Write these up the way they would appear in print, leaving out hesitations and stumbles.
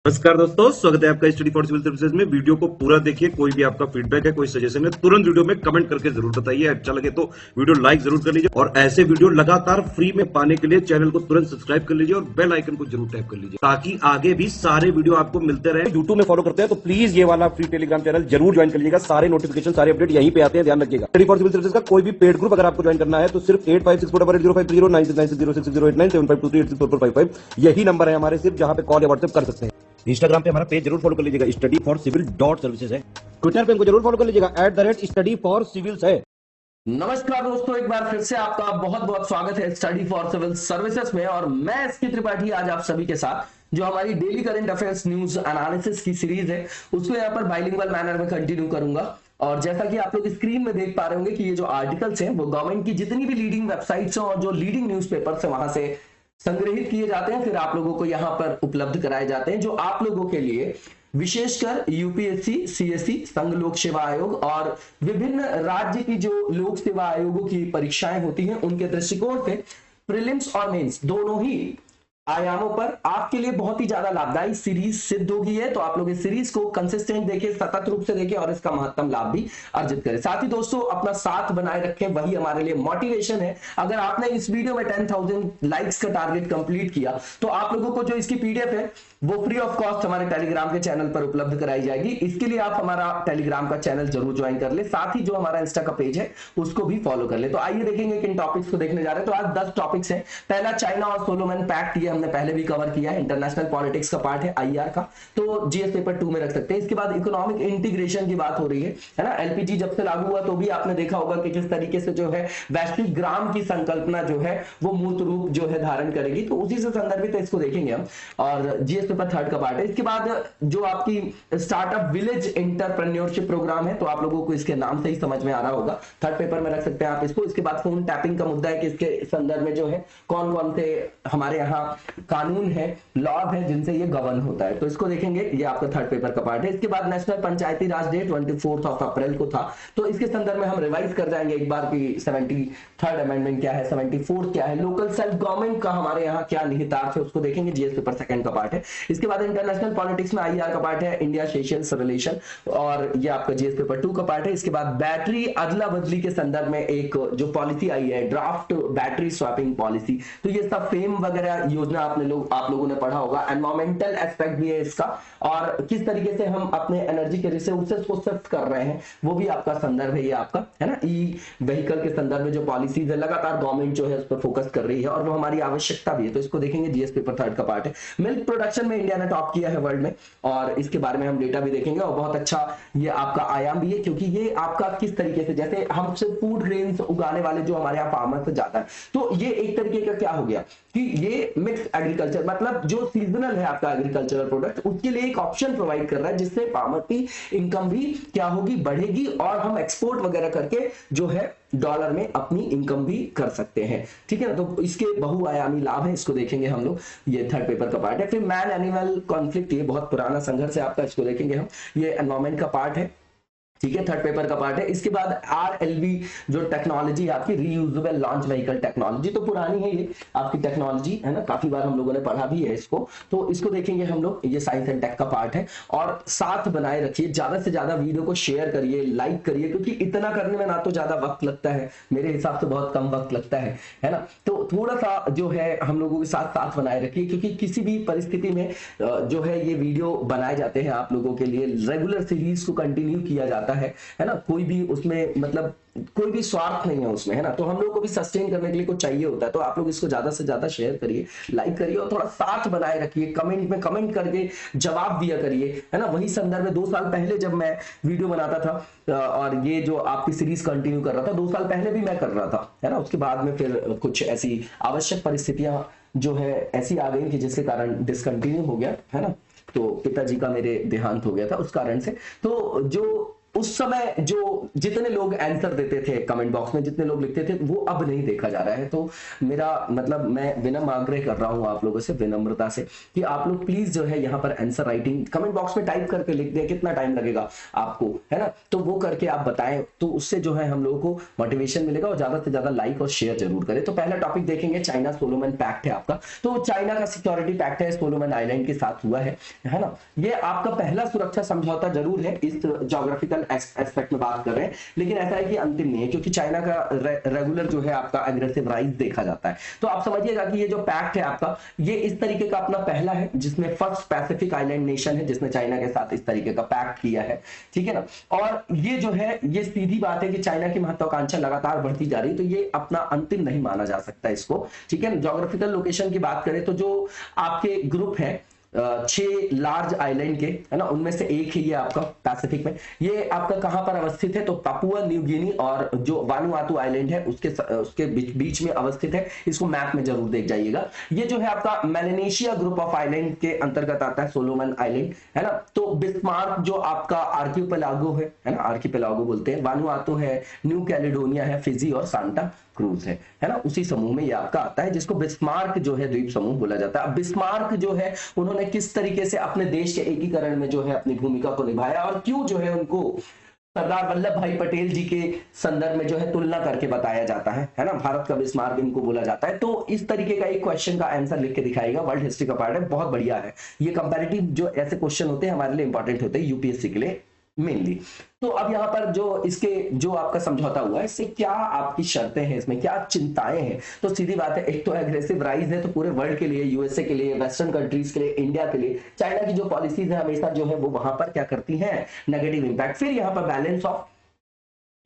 नमस्कार दोस्तों, स्वागत है आपका स्टडी फॉर सिविल सर्विसेज में। वीडियो को पूरा देखिए। कोई भी आपका फीडबैक है, कोई सजेशन है, तुरंत वीडियो में कमेंट करके जरूर बताइए। अच्छा लगे तो वीडियो लाइक जरूर कर लीजिए और ऐसे वीडियो लगातार फ्री में पाने के लिए चैनल को तुरंत सब्सक्राइब कर लीजिए और बेल आइकन को जरूर टैप कर लीजिए ताकि आगे भी सारे वीडियो आपको मिलते रहे। यूट्यूब में फॉलो करते हैं तो प्लीज ये वाला फ्री टेलीग्राम चैनल जरूर ज्वाइन कर लीजिएगा। सारे नोटिफिकेशन, सारे अपडेट यहीं पे आते हैं, ध्यान रखिएगा। स्टडी फॉर सिविल सर्विसेज का कोई भी पेड ग्रुप अगर आपको ज्वाइन करना है तो सिर्फ 8564805309697523860455 यही नंबर है हमारे, सिर्फ जहां पे कॉल या व्हाट्सएप कर सकते हैं। इंस्टाग्राम पे हमारा पेज जरूर फॉलो कर लीजिएगा, study for civil dot services है। ट्विटर पे हमको जरूर फॉलो कर लीजिएगा, @स्टडी फॉर सिविल्स है। नमस्कार दोस्तों, एक बार फिर से आपका बहुत बहुत स्वागत है स्टडी फॉर सिविल सर्विसेज में। और मैं एसके त्रिपाठी आज आप सभी के साथ जो हमारी daily current affairs news analysis की सीरीज है उसको यहाँ पर बाइलिंगुअल मैनर में कंटिन्यू करूंगा। और जैसा कि आप लोग स्क्रीन में देख पा रहे होंगे कि ये जो आर्टिकल्स हैं वो गवर्नमेंट की जितनी भी लीडिंग वेबसाइट्स हैं और जो लीडिंग न्यूज़पेपर्स हैं वहां से संग्रहित किए जाते हैं, फिर आप लोगों को यहाँ पर उपलब्ध कराए जाते हैं, जो आप लोगों के लिए विशेषकर यूपीएससी, सीएससी, संघ लोक सेवा आयोग और विभिन्न राज्य की जो लोक सेवा आयोगों की परीक्षाएं होती हैं उनके दृष्टिकोण से प्रीलिम्स और मेंस दोनों ही आयामों पर आपके लिए बहुत ही ज्यादा लाभदायी सीरीज सिद्ध होगी है। तो आप लोग इस सीरीज को कंसिस्टेंट देखें, सतत रूप से देखें और इसका महत्तम लाभ भी अर्जित करें। साथ ही दोस्तों अपना साथ बनाए रखें, वही हमारे लिए मोटिवेशन है। अगर आपने इस वीडियो में 10,000 लाइक्स का टारगेट कंप्लीट किया तो आप लोगों को जो इसकी पीडीएफ है वो फ्री ऑफ कॉस्ट हमारे टेलीग्राम के चैनल पर उपलब्ध कराई जाएगी। इसके लिए आप हमारा टेलीग्राम का चैनल जरूर ज्वाइन कर ले, साथ ही जो हमारा इंस्टा का पेज है उसको भी फॉलो कर ले। तो आइए देखेंगे किन टॉपिक्स को देखने जा रहे हैं। तो आज 10 टॉपिक्स हैं। पहला चाइना और सोलोमन पैक्ट, ये हमने पहले भी कवर किया है, इंटरनेशनल पॉलिटिक्स का पार्ट है आईआर का, तो जीएस पेपर 2 में रख सकते हैं। इसके बाद इकोनॉमिक इंटीग्रेशन की बात हो रही है ना। एलपीजी जब से लागू हुआ तो भी आपने देखा होगा कि किस तरीके से जो है वैश्विक ग्राम की संकल्पना जो है वो मूर्त रूप जो है धारण करेगी, तो उसी से संदर्भित इसको देखेंगे हम। और जीएस पेपर 3 का पार्ट है। इसके बाद जो आपकी स्टार्टअप विलेज एंटरप्रेन्योरशिप प्रोग्राम है, तो आप लोगों को इसके नाम से ही समझ में आ रहा होगा, 3rd पेपर में रख सकते हैं आप इसको। इसके बाद फोन टैपिंग का मुद्दा है कि इसके संदर्भ में जो है कौन कौन से हमारे यहाँ कानून है, लॉज है जिनसे ये गवर्न होता है, तो इसको देखेंगे। ये आपका 3rd पेपर का पार्ट है। इसके बाद नेशनल पंचायती राज डे 24 अप्रैल को था, तो इसके संदर्भ में हम रिवाइज कर जाएंगे एक बार की 73rd अमेंडमेंट क्या है, 74th क्या है, लोकल सेल्फ गवर्नमेंट का हमारे यहाँ क्या निहितार्थ है उसको देखेंगे। जीएस पेपर 2 का पार्ट है। इसके बाद इंटरनेशनल पॉलिटिक्स में आईआर का पार्ट है, इंडिया सेशेल्स रिलेशन, और ये आपका जीएस पेपर 2 का पार्ट है। इसके बाद बैटरी अदला बदली के संदर्भ में एक जो पॉलिसी आई है, ड्राफ्ट बैटरी स्वैपिंग पॉलिसी, तो ये सब फेम वगैरह योजना आप लोगों ने पढ़ा होगा। एनवायरमेंटल एस्पेक्ट भी है इसका, और किस तरीके से हम अपने एनर्जी के रिसोर्सेज को शिफ्ट कर रहे हैं वो भी आपका संदर्भ है, ये आपका है ना। ई व्हीकल के संदर्भ में जो पॉलिसीज है लगातार गवर्नमेंट जो है उस पर फोकस कर रही है और वो हमारी आवश्यकता भी है, तो इसको देखेंगे। जीएस पेपर 3 का पार्ट है। मिल्क प्रोडक्शन में इंडिया ने टॉप किया है वर्ल्ड में, और इसके बारे में हम डेटा भी देखेंगे। और बहुत अच्छा ये आपका आयाम भी है, क्योंकि ये आपका किस तरीके से, जैसे हम सिर्फ फूड ग्रेन्स उगाने वाले जो हमारे यहाँ फार्मर्स ज्यादा है, तो ये एक तरीके का क्या हो गया कि ये मिक्स एग्रीकल्चर, मतलब जो सीजनल है आपका एग्रीकल्चरल प्रोडक्ट, उसके लिए एक ऑप्शन प्रोवाइड कर रहा है जिससे फार्मर की इनकम भी क्या होगी, बढ़ेगी, और हम एक्सपोर्ट वगैरह करके जो है डॉलर में अपनी इनकम भी कर सकते हैं, ठीक है ना। तो इसके बहुआयामी लाभ है, इसको देखेंगे हम लोग। ये 3rd पेपर का पार्ट है। फिर मैन एनिमल कॉन्फ्लिक्ट, ये बहुत पुराना संघर्ष है आपका, इसको देखेंगे हम। ये एनवायरमेंट का पार्ट है, ठीक है, 3rd पेपर का पार्ट है। इसके बाद आरएलवी जो टेक्नोलॉजी आपकी रीयूजेबल लॉन्च व्हीकल टेक्नोलॉजी, तो पुरानी है ये आपकी टेक्नोलॉजी, है ना, काफी बार हम लोगों ने पढ़ा भी है इसको, तो इसको देखेंगे हम लोग। ये साइंस एंड टेक का पार्ट है। और साथ बनाए रखिए, ज्यादा से ज्यादा वीडियो को शेयर करिए, लाइक करिए, क्योंकि इतना करने में ना तो ज्यादा वक्त लगता है, मेरे हिसाब से बहुत कम वक्त लगता है ना। तो थोड़ा सा जो है हम लोगों के साथ साथ बनाए रखिए, क्योंकि किसी भी परिस्थिति में जो है ये वीडियो बनाए जाते हैं आप लोगों के लिए, रेगुलर सीरीज को कंटिन्यू किया जाता है ना। कोई भी उसमें मतलब कोई भी स्वार्थ नहीं है उसमें, है ना। तो हम लोग को भी सस्टेन करने के लिए कुछ चाहिए होता है, तो आप लोग इसको ज्यादा से ज्यादा शेयर करिए, लाइक करिए और थोड़ा साथ बनाए रखिए। कमेंट में कमेंट करके जवाब दिया करिए, है ना। वही संदर्भ में 2 साल पहले जब मैं वीडियो बनाता था और ये जो आपकी सीरीज कंटिन्यू कर रहा था, 2 साल पहले भी मैं कर रहा था, है ना। उसके बाद में फिर कुछ ऐसी आवश्यक परिस्थितियां जो है ऐसी आ गई कि जिसके कारण डिसकंटिन्यू हो गया, है ना। तो पिताजी का मेरे देहांत हो गया था उस कारण से। तो जो उस समय जो जितने लोग आंसर देते थे कमेंट बॉक्स में, जितने लोग लिखते थे, वो अब नहीं देखा जा रहा है। तो मेरा मतलब मैं विनम्र आग्रह कर रहा हूं आप लोगों से, विनम्रता से, कि आप लोग प्लीज जो है यहाँ पर आंसर राइटिंग कमेंट बॉक्स में टाइप करके लिख दें। कितना टाइम लगेगा आपको, है ना, तो वो करके आप बताएं, तो उससे जो है हम लोगों को मोटिवेशन मिलेगा। और ज्यादा से ज्यादा लाइक और शेयर जरूर करें। तो पहला टॉपिक देखेंगे, चाइना सोलोमन पैक्ट है आपका। तो चाइना का सिक्योरिटी पैक्ट है, सोलोमन आइलैंड के साथ हुआ है ना। ये आपका पहला सुरक्षा समझौता जरूर है, इस ज्योग्राफिकल एस्पेक्ट में बात कर रहे हैं, लेकिन ऐसा है कि अंतिम नहीं है, क्योंकि चाइना का रेगुलर जो है आपका एग्रेसिव राइज देखा जाता है। तो आप समझिएगा कि ये जो पैक्ट है आपका, ये इस तरीके का अपना पहला है, जिसमें फर्स्ट पैसिफिक आइलैंड नेशन है जिसने चाइना के साथ इस तरीके का पैक्ट किया है, ठीक है ना। और ये जो है, ये सीधी बात है कि चाइना की महत्वाकांक्षा लगातार बढ़ती जा रही है, तो ये अपना अंतिम नहीं माना जा सकता इसको, ठीक है ना। ज्योग्राफिकल लोकेशन की बात करें तो जो आपके ग्रुप है 6 लार्ज आइलैंड के, है ना, उनमें से एक ही ये आपका पैसिफिक में, ये आपका कहां पर अवस्थित है, तो पापुआ न्यू गिनी और जो वानुआतू आइलैंड है उसके बीच में अवस्थित है। इसको मैप में जरूर देख जाइएगा। ये जो है आपका मेलानेशिया ग्रुप ऑफ आइलैंड के अंतर्गत आता है, सोलोमन आइलैंड, है ना। तो बिस्मार्क जो आपका आर्किपेलागो है ना, आर्किपेलागो बोलते हैं, वानुआतू है, न्यू कैलेडोनिया है, फिजी और सांता क्रूज है ना, उसी समूह में ये आपका आता है, जिसको बिस्मार्क जो है द्वीप समूह बोला जाता है। अब बिस्मार्क जो है, उन्होंने किस तरीके से अपने देश के एकीकरण में जो है अपनी भूमिका को निभाया, और क्यों जो है उनको सरदार वल्लभ भाई पटेल जी के संदर्भ में जो है तुलना करके बताया जाता है ना, भारत का बिस्मार्क इनको बोला जाता है। तो इस तरीके का एक क्वेश्चन का आंसर लिख के दिखाएगा, वर्ल्ड हिस्ट्री का पार्ट है, बहुत बढ़िया है ये। कंपैरेटिव जो ऐसे क्वेश्चन होते हैं हमारे लिए इंपॉर्टेंट होते हैं, यूपीएससी के लिए मेनली। तो अब यहाँ पर जो इसके जो आपका समझौता हुआ है, इससे क्या आपकी शर्तें हैं, इसमें क्या चिंताएं हैं, तो सीधी बात है, एक तो एग्रेसिव राइज है, तो पूरे वर्ल्ड के लिए, यूएसए के लिए, वेस्टर्न कंट्रीज के लिए, इंडिया के लिए चाइना की जो पॉलिसीज है हमेशा जो है वो वहां पर क्या करती हैं, नेगेटिव इंपैक्ट। फिर यहाँ पर बैलेंस ऑफ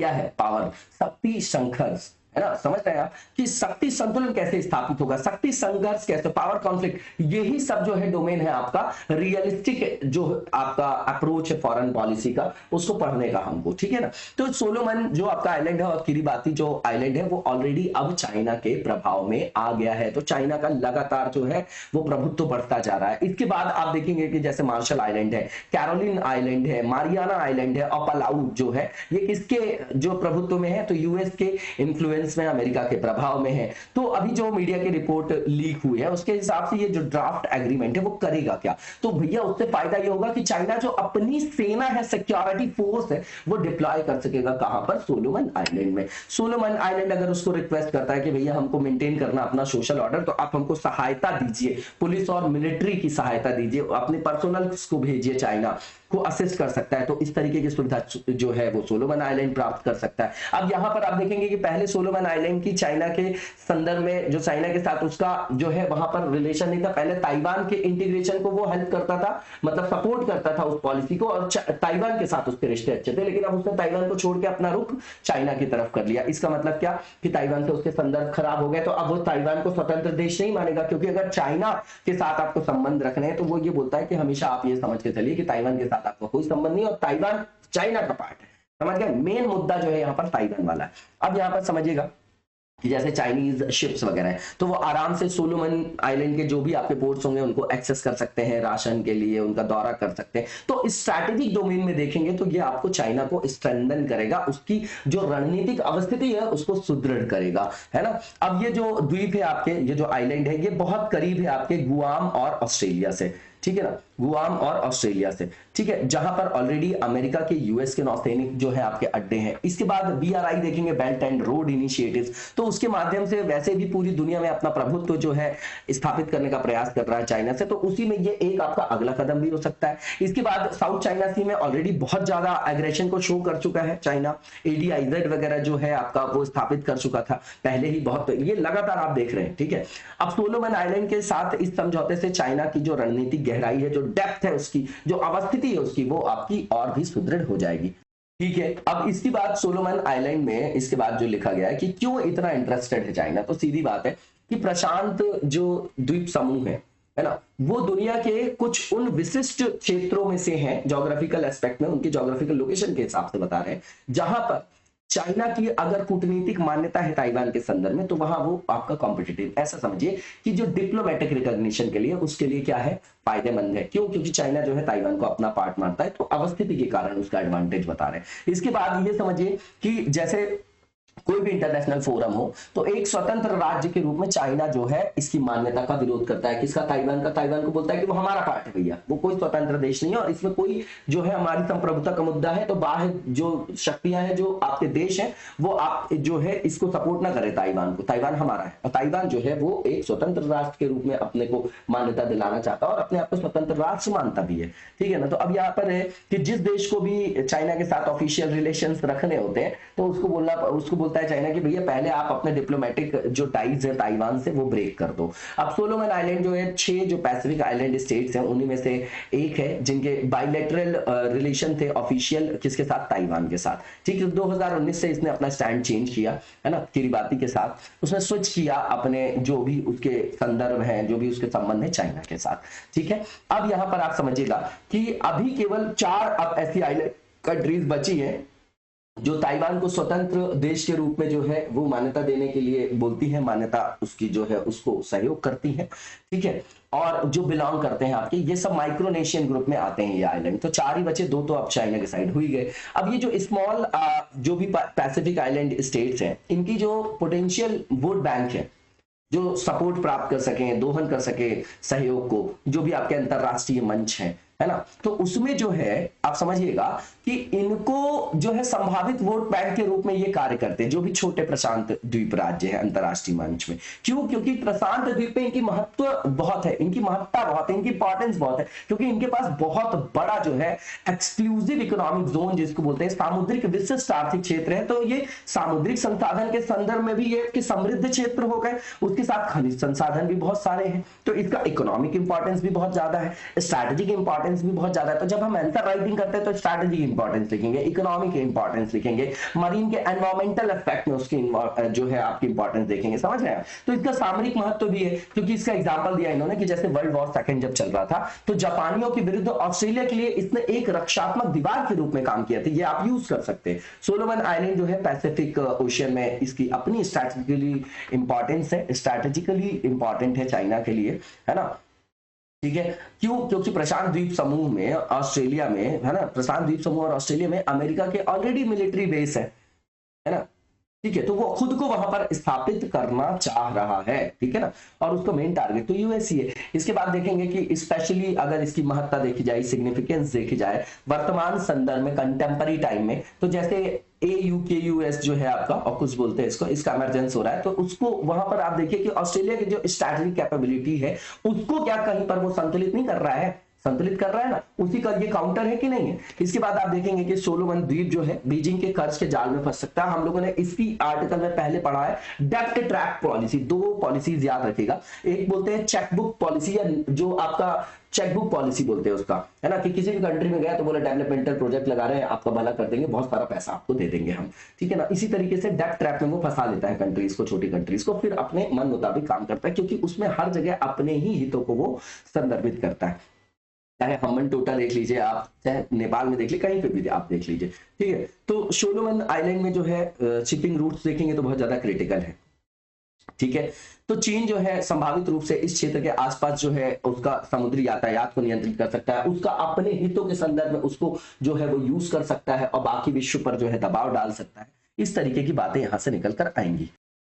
क्या है, पावर, शक्ति संघर्ष, है ना, समझ रहे हैं आप कि शक्ति संतुलन कैसे स्थापित होगा, शक्ति संघर्ष कैसे, पावर कॉन्फ्लिक्ट, यही सब जो है डोमेन है आपका रियलिस्टिक जो आपका अप्रोच है फॉरेन पॉलिसी का, उसको पढ़ने का हमको, ठीक है ना। तो सोलोमन जो आपका आइलैंड है और किरिबाती जो आइलैंड है, वो ऑलरेडी अब चाइना के प्रभाव में आ गया है। तो चाइना का लगातार जो है वो प्रभुत्व बढ़ता जा रहा है। इसके बाद आप देखेंगे कि जैसे मार्शल आइलैंड है, कैरोलिन आइलैंड है, मारियाना आइलैंड है और पलाऊ जो है, ये किसके जो प्रभुत्व में है, तो यूएस के इन्फ्लुएंस में, अमेरिका के प्रभाव में है। तो अभी जो मीडिया की रिपोर्ट लीक हुई है, उसके हिसाब से ये जो ड्राफ्ट एग्रीमेंट है वो करेगा क्या, तो भैया उससे फायदा ये होगा कि चाइना जो अपनी सेना है, सिक्योरिटी फोर्स है, वो डिप्लॉय कर सकेगा कहां पर, सोलोमन आइलैंड में। सोलोमन आइलैंड अगर उसको रिक्वेस्ट करता है कि भैया हमको मेंटेन करना अपना सोशल ऑर्डर, तो आप हमको सहायता दीजिए, पुलिस और मिलिट्री की सहायता दीजिए, अपने पर्सनल को भेजिए, चाइना को असिस्ट कर सकता है। तो इस तरीके की सुविधा जो है वो सोलोमन आइलैंड प्राप्त कर सकता है। अब यहां पर आप देखेंगे कि पहले सोलोमन आइलैंड की चाइना के संदर्भ में, जो चाइना के साथ उसका जो है वहां पर रिलेशन नहीं था। पहले ताइवान के इंटीग्रेशन को वो हेल्प करता था, मतलब सपोर्ट करता था उस पॉलिसी को, और ताइवान के साथ उसके रिश्ते अच्छे थे। लेकिन अब उसने ताइवान को छोड़ के अपना रुख चाइना की तरफ कर लिया। इसका मतलब क्या कि ताइवान से उसके संदर्भ खराब हो गए, तो अब वो ताइवान को स्वतंत्र देश नहीं मानेगा, क्योंकि अगर चाइना के साथ आपको संबंध रखने हैं तो वो ये बोलता है कि हमेशा आप ये समझ के चलिए कि ताइवान के साथ आपका कोई संबंध नहीं, और ताइवान चाइना का पार्ट है, समझ गए। मेन मुद्दा जो है यहाँ पर ताइवान वाला है। अब यहाँ पर समझिएगा कि जैसे चाइनीज शिप्स वगैरह है, तो वो आराम से सोलोमन आइलैंड के जो भी आपके पोर्ट्स होंगे उनको एक्सेस कर सकते हैं, राशन के लिए उनका दौरा कर सकते हैं। तो स्ट्रैटेजिक डोमेन में देखेंगे तो ये आपको चाइना को स्ट्रेंथन करेगा, उसकी जो रणनीतिक अवस्थिति है उसको सुदृढ़ करेगा, है ना। अब ये जो द्वीप है आपके, ये जो आइलैंड है, ये बहुत करीब है आपके गुआम और ऑस्ट्रेलिया से, ठीक है ना, गुआम और ऑस्ट्रेलिया से, ठीक है, जहां पर ऑलरेडी अमेरिका के, यूएस के नौसैनिक जो है आपके अड्डे हैं। इसके बाद बीआरआई देखेंगे, बेल्ट एंड रोड इनिशिएटिव्स, तो उसके माध्यम से वैसे भी पूरी दुनिया में अपना प्रभुत्व जो है स्थापित करने का प्रयास कर रहा है चाइना से, तो उसी में ये एक आपका अगला कदम भी हो सकता है। इसके बाद साउथ चाइना सी में ऑलरेडी बहुत ज्यादा एग्रेशन को शो कर चुका है चाइना, एडीआईजेड वगैरह जो है आपका वो स्थापित कर चुका था पहले ही, बहुत ये लगातार आप देख रहे हैं, ठीक है। अब सोलोमन आइलैंड के साथ इस समझौते से चाइना की जो रणनीतिक गहराई है, जो डेप्थ है उसकी, जो अवस्थिति है उसकी, वो आपकी और भी सुदृढ़ हो जाएगी, ठीक है। अब इसकी बात सोलोमन आइलैंड में इसके बाद जो लिखा गया है कि क्यों इतना इंटरेस्टेड है चाइना, तो सीधी बात है कि प्रशांत जो द्वीप समूह है ना, वो दुनिया के कुछ उन विशिष्ट क्षेत्रों में से हैं, ज्योग्राफिकल एस्पेक्ट में, उनके ज्योग्राफिकल लोकेशन के हिसाब से बता रहे हैं, जहां पर चाइना की अगर कूटनीतिक मान्यता है ताइवान के संदर्भ में, तो वहां वो आपका कॉम्पिटिटिव, ऐसा समझिए कि जो डिप्लोमेटिक रिकॉग्निशन के लिए, उसके लिए क्या है, फायदेमंद है। क्यों? क्योंकि चाइना जो है ताइवान को अपना पार्ट मानता है, तो अवस्थिति के कारण उसका एडवांटेज बता रहे हैं। इसके बाद ये समझिए कि जैसे कोई भी इंटरनेशनल फोरम हो, तो एक स्वतंत्र राज्य के रूप में चाइना जो है इसकी मान्यता का विरोध करता है। किसका? ताइवान का। ताइवान को बोलता है कि वो हमारा पार्ट है भैया, वो कोई स्वतंत्र देश नहीं है और इसमें कोई जो है हमारी संप्रभुता का मुद्दा है, तो बाहर जो शक्तियां हैं, जो आपके देश हैं, वो आप जो है इसको सपोर्ट ना करे ताइवान को। ताइवान हमारा है और ताइवान जो है वो एक स्वतंत्र राष्ट्र के रूप में अपने को मान्यता दिलाना चाहता है और अपने आप को स्वतंत्र राष्ट्र मानता भी है। ठीक है ना? तो अब यहाँ पर है कि जिस देश को भी चाइना के साथ ऑफिशियल रिलेशंस रखने होते हैं, तो उसको बोलता है चाइना कि भैया पहले आप अपने डिप्लोमेटिक जो टाइज है ताइवान से वो ब्रेक कर दो। अब सोलोमन आइलैंड जो है, 6 जो पैसिफिक आइलैंड स्टेट्स हैं, उन्हीं में से एक है जिनके बायलैटरल रिलेशन थे ऑफिशियल, किसके साथ? ताइवान के साथ। ठीक है, 2019 से इसने अपना स्टैंड चेंज किया है ना, किरिबाती के साथ उसने स्विच किया अपने जो भी उसके संदर्भ हैं, जो भी उसके संबंध है चाइना के साथ। ठीक है, अब यहां पर आप समझिएगा कि अभी केवल 4 अब ऐसी आइलैंड कंट्रीज बची हैं जो ताइवान को स्वतंत्र देश के रूप में जो है वो मान्यता देने के लिए बोलती है, मान्यता उसकी जो है उसको सहयोग करती है। ठीक है, और जो बिलोंग करते हैं आपके, ये सब माइक्रोनेशियन ग्रुप में आते हैं ये आइलैंड। तो 4 ही बचे, 2 तो अब चाइना के साइड हुई गए। अब ये जो स्मॉल जो भी पैसिफिक आइलैंड स्टेट्स हैं, इनकी जो पोटेंशियल वोट बैंक है, जो सपोर्ट प्राप्त कर सके, दोहन कर सके सहयोग को, जो भी आपके अंतरराष्ट्रीय मंच है ना, तो उसमें जो है आप समझिएगा कि इनको जो है संभावित वोट बैंक के रूप में ये कार्य करते हैं, जो भी छोटे प्रशांत द्वीप राज्य है अंतरराष्ट्रीय मंच में। क्यों? क्योंकि प्रशांत द्वीप में इनकी महत्व बहुत है, इनकी महत्ता बहुत है, इनकी इंपॉर्टेंस बहुत है, क्योंकि इनके पास बहुत बड़ा जो है एक्सक्लूसिव इकोनॉमिक जोन जिसको बोलते हैं, सामुद्रिक विशिष्ट आर्थिक क्षेत्र है। तो ये सामुद्रिक संसाधन के संदर्भ में भी ये कि समृद्ध क्षेत्र हो गए, उसके साथ खनिज संसाधन भी बहुत सारे हैं, तो इसका इकोनॉमिक इंपॉर्टेंस भी बहुत ज्यादा है, स्ट्रैटेजिक इंपॉर्टेंस भी बहुत ज्यादा है। तो जब हम आंसर राइटिंग करते हैं तो स्ट्रैटेजिक इंपॉर्टेंस लिखेंगे, इकोनॉमिक इंपॉर्टेंस लिखेंगे, मरीन के एनवायरमेंटल इफेक्ट में उसकी जो है आपकी इंपॉर्टेंस देखेंगे। समझ रहे हैं? तो इसका सामरिक महत्व भी है, क्योंकि इसका एग्जांपल दिया इन्होंने कि जैसे वर्ल्ड वॉर सेकंड जब चल रहा था, तो जापानियों के विरुद्ध ऑस्ट्रेलिया के लिए इसने एक रक्षात्मक दीवार के रूप में काम किया था। ये आप यूज कर सकते हैं। सोलोमन आइलैंड जो है पैसिफिक ओशियन में, इसकी अपनी स्ट्रैटेजिकली इंपॉर्टेंस है, स्ट्रैटेजिकली इंपॉर्टेंट है चाइना के लिए, है ना। ठीक है, क्यों? क्योंकि प्रशांत द्वीप समूह में ऑस्ट्रेलिया में, है ना, प्रशांत द्वीप समूह और ऑस्ट्रेलिया में अमेरिका के ऑलरेडी मिलिट्री बेस है ना। ठीक है, तो वो खुद को वहां पर स्थापित करना चाह रहा है। ठीक है ना, और उसका मेन टारगेट तो यूएस ही है। इसके बाद देखेंगे कि स्पेशली अगर इसकी महत्ता देखी जाए, सिग्निफिकेंस देखी जाए वर्तमान संदर्भ में, कंटेम्पररी टाइम में, तो जैसे AUKUS जो है आपका ऑकुस बोलते हैं इसको, इसका इमरजेंस हो रहा है, तो उसको वहां पर आप देखिए कि ऑस्ट्रेलिया की जो स्ट्रैटेजिक कैपेबिलिटी है उसको क्या कहीं पर वो संतुलित नहीं कर रहा है, संतुलित कर रहा है ना, उसी का ये काउंटर है कि नहीं है। इसके बाद आप देखेंगे कि सोलोमन द्वीप जो है बीजिंग के कर्ज के जाल में फंस सकता है। हम लोगों ने इसी आर्टिकल में पहले पढ़ा है डेप्ट ट्रैप पॉलिसी। 2 पॉलिसीज याद रखिएगा, एक बोलते हैं चेकबुक पॉलिसी, या जो आपका चेकबुक पॉलिसी बोलते हैं उसका, है ना, कि किसी भी कंट्री में गया तो बोला डेवलपमेंटल प्रोजेक्ट लगा रहे हैं, आपका भला कर देंगे, बहुत सारा पैसा आपको दे देंगे हम। ठीक है ना, इसी तरीके से डेप्ट ट्रैप में वो फंसा लेता है कंट्रीज को, छोटी कंट्रीज को, फिर अपने मन मुताबिक काम करता है, क्योंकि उसमें हर जगह अपने ही हितों को वो संदर्भित करता है। चाहे हमन टोटा देख लीजिए आप, चाहे नेपाल में देख लीजिए, कहीं पे भी आप देख लीजिए। ठीक है, तो सोलोमन आइलैंड में जो है शिपिंग रूट्स देखेंगे तो बहुत ज्यादा क्रिटिकल है। ठीक है, तो चीन जो है संभावित रूप से इस क्षेत्र के आसपास जो है उसका समुद्री यातायात को नियंत्रित कर सकता है, उसका अपने हितों के संदर्भ में उसको जो है वो यूज कर सकता है और बाकी विश्व पर जो है दबाव डाल सकता है। इस तरीके की बातें यहां से निकल कर आएंगी।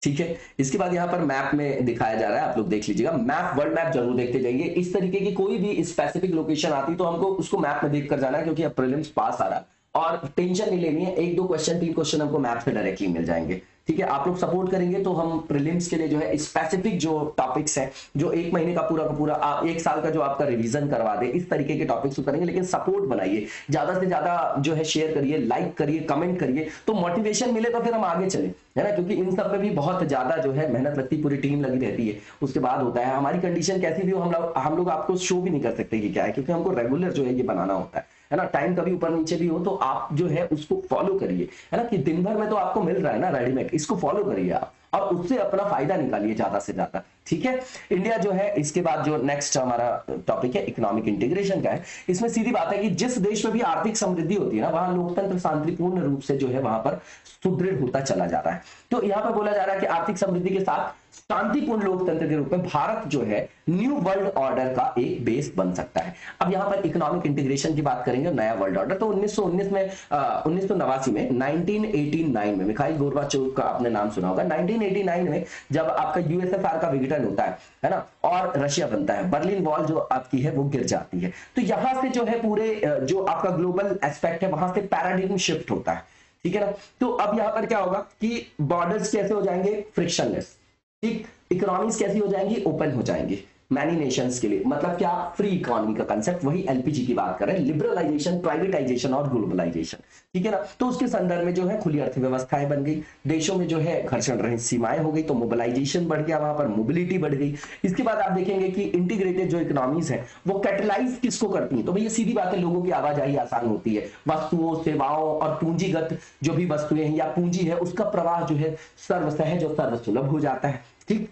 ठीक है, इसके बाद यहाँ पर मैप में दिखाया जा रहा है, आप लोग देख लीजिएगा। मैप, वर्ल्ड मैप जरूर देखते जाइए। इस तरीके की कोई भी स्पेसिफिक लोकेशन आती तो हमको उसको मैप में देख कर जाना है, क्योंकि अब प्रीलिम्स पास आ रहा है और टेंशन नहीं लेनी है। 1-2 क्वेश्चन, 3 क्वेश्चन हमको मैप से डायरेक्टली मिल जाएंगे। ठीक है, आप लोग सपोर्ट करेंगे तो हम प्रीलिम्स के लिए जो है स्पेसिफिक जो टॉपिक्स हैं, जो 1 महीने का पूरा 1 साल का जो आपका रिवीजन करवा दे, इस तरीके के टॉपिक्स करेंगे। लेकिन सपोर्ट बनाइए, ज्यादा से ज्यादा जो है शेयर करिए, लाइक करिए, कमेंट करिए, तो मोटिवेशन मिले तो फिर हम आगे चले, है ना, क्योंकि इन सब में भी बहुत ज्यादा जो है मेहनत लगती, पूरी टीम लगी रहती है। उसके बाद होता है, हमारी कंडीशन कैसी भी हो, हम लोग आपको शो भी नहीं कर सकते कि क्या है, क्योंकि हमको रेगुलर जो है ये बनाना होता है ना। टाइम कभी ऊपर नीचे भी हो तो आप जो है उसको फॉलो करिए, है ना, कि दिन भर में तो आपको मिल रहा है ना रेडीमेड, इसको फॉलो करिए आप और उससे अपना फायदा निकालिए ज्यादा से ज्यादा। ठीक है। इंडिया जो है, इसके बाद जो नेक्स्ट हमारा टॉपिक है इकोनॉमिक इंटीग्रेशन का है। इसमें सीधी बात है कि जिस देश में भी आर्थिक समृद्धि होती है ना, वहां लोकतंत्र शांतिपूर्ण रूप से जो है वहां पर सुदृढ़ होता चला जा रहा है। तो यहां पर बोला जा रहा है कि आर्थिक समृद्धि के साथ शांतिपूर्ण लोकतंत्र के रूप में भारत जो है न्यू वर्ल्ड ऑर्डर का एक बेस बन सकता है। अब यहां पर इकोनॉमिक इंटीग्रेशन की बात करेंगे, नया वर्ल्ड ऑर्डर। तो 1919 में 1989 में 1989 में मिखाइल गोर्बाचोव का आपने नाम सुना होगा। 1989 में जब आपका यूएसएसआर का विघटन होता है ना, और रशिया बनता है, बर्लिन वॉल जो आपकी है वो गिर जाती है। तो यहां से जो है पूरे जो आपका ग्लोबल एस्पेक्ट है वहां से पैराडिग्म शिफ्ट होता है, ठीक है ना। तो अब यहां पर क्या होगा कि बॉर्डर्स कैसे हो जाएंगे, फ्रिक्शनलेस, ठीक। इकोनॉमीज कैसी हो जाएंगी, ओपन हो जाएंगी मैनी नेशंस के लिए। मतलब क्या, फ्री इकोनॉमी का कंसेप्ट, वही एलपीजी की बात कर रहे हैं, लिबरलाइजेशन, प्राइवेटाइजेशन और ग्लोबलाइजेशन, ठीक है ना। तो उसके संदर्भ में जो है खुली अर्थव्यवस्थाएं बन गई, देशों में जो है घर्षण रहित सीमाएं हो गई, तो मोबिलाइजेशन बढ़ गया, वहां पर मोबिलिटी बढ़ गई। इसके बाद आप देखेंगे कि इंटीग्रेटेड जो इकोनॉमीज है वो कैटलाइज किसको करती है, तो भैया सीधी बात है, लोगों की आवाजाही आसान होती है, वस्तुओं, सेवाओं और पूंजीगत जो भी वस्तुएं हैं या पूंजी है उसका प्रवाह जो है सर्वसहज और सर्वसुलभ हो जाता है, ठीक।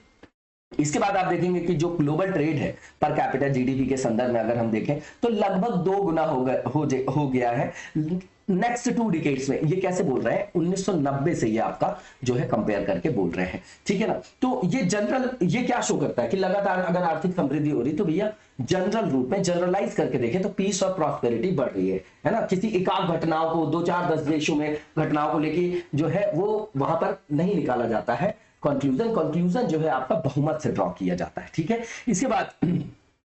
इसके बाद आप देखेंगे कि जो ग्लोबल ट्रेड है पर कैपिटा जीडीपी के संदर्भ में अगर हम देखें तो लगभग 2 गुना हो गया है नेक्स्ट 2 डिकेड्स में। ये कैसे बोल रहे हैं, 1990 से ये आपका जो है कंपेयर करके बोल रहे हैं, ठीक है ना। तो ये जनरल, ये क्या शो करता है कि लगातार अगर आर्थिक समृद्धि हो रही तो भैया जनरल रूप में जनरलाइज करके देखें तो पीस और प्रॉस्पेरिटी बढ़ रही है ना। किसी एकाध घटनाओं को 2 4 10 देशों में घटनाओं को लेके जो है वो वहां पर नहीं निकाला जाता है कंक्लूजन जो है आपका बहुमत से ड्रॉ किया जाता है, ठीक है। इसके बाद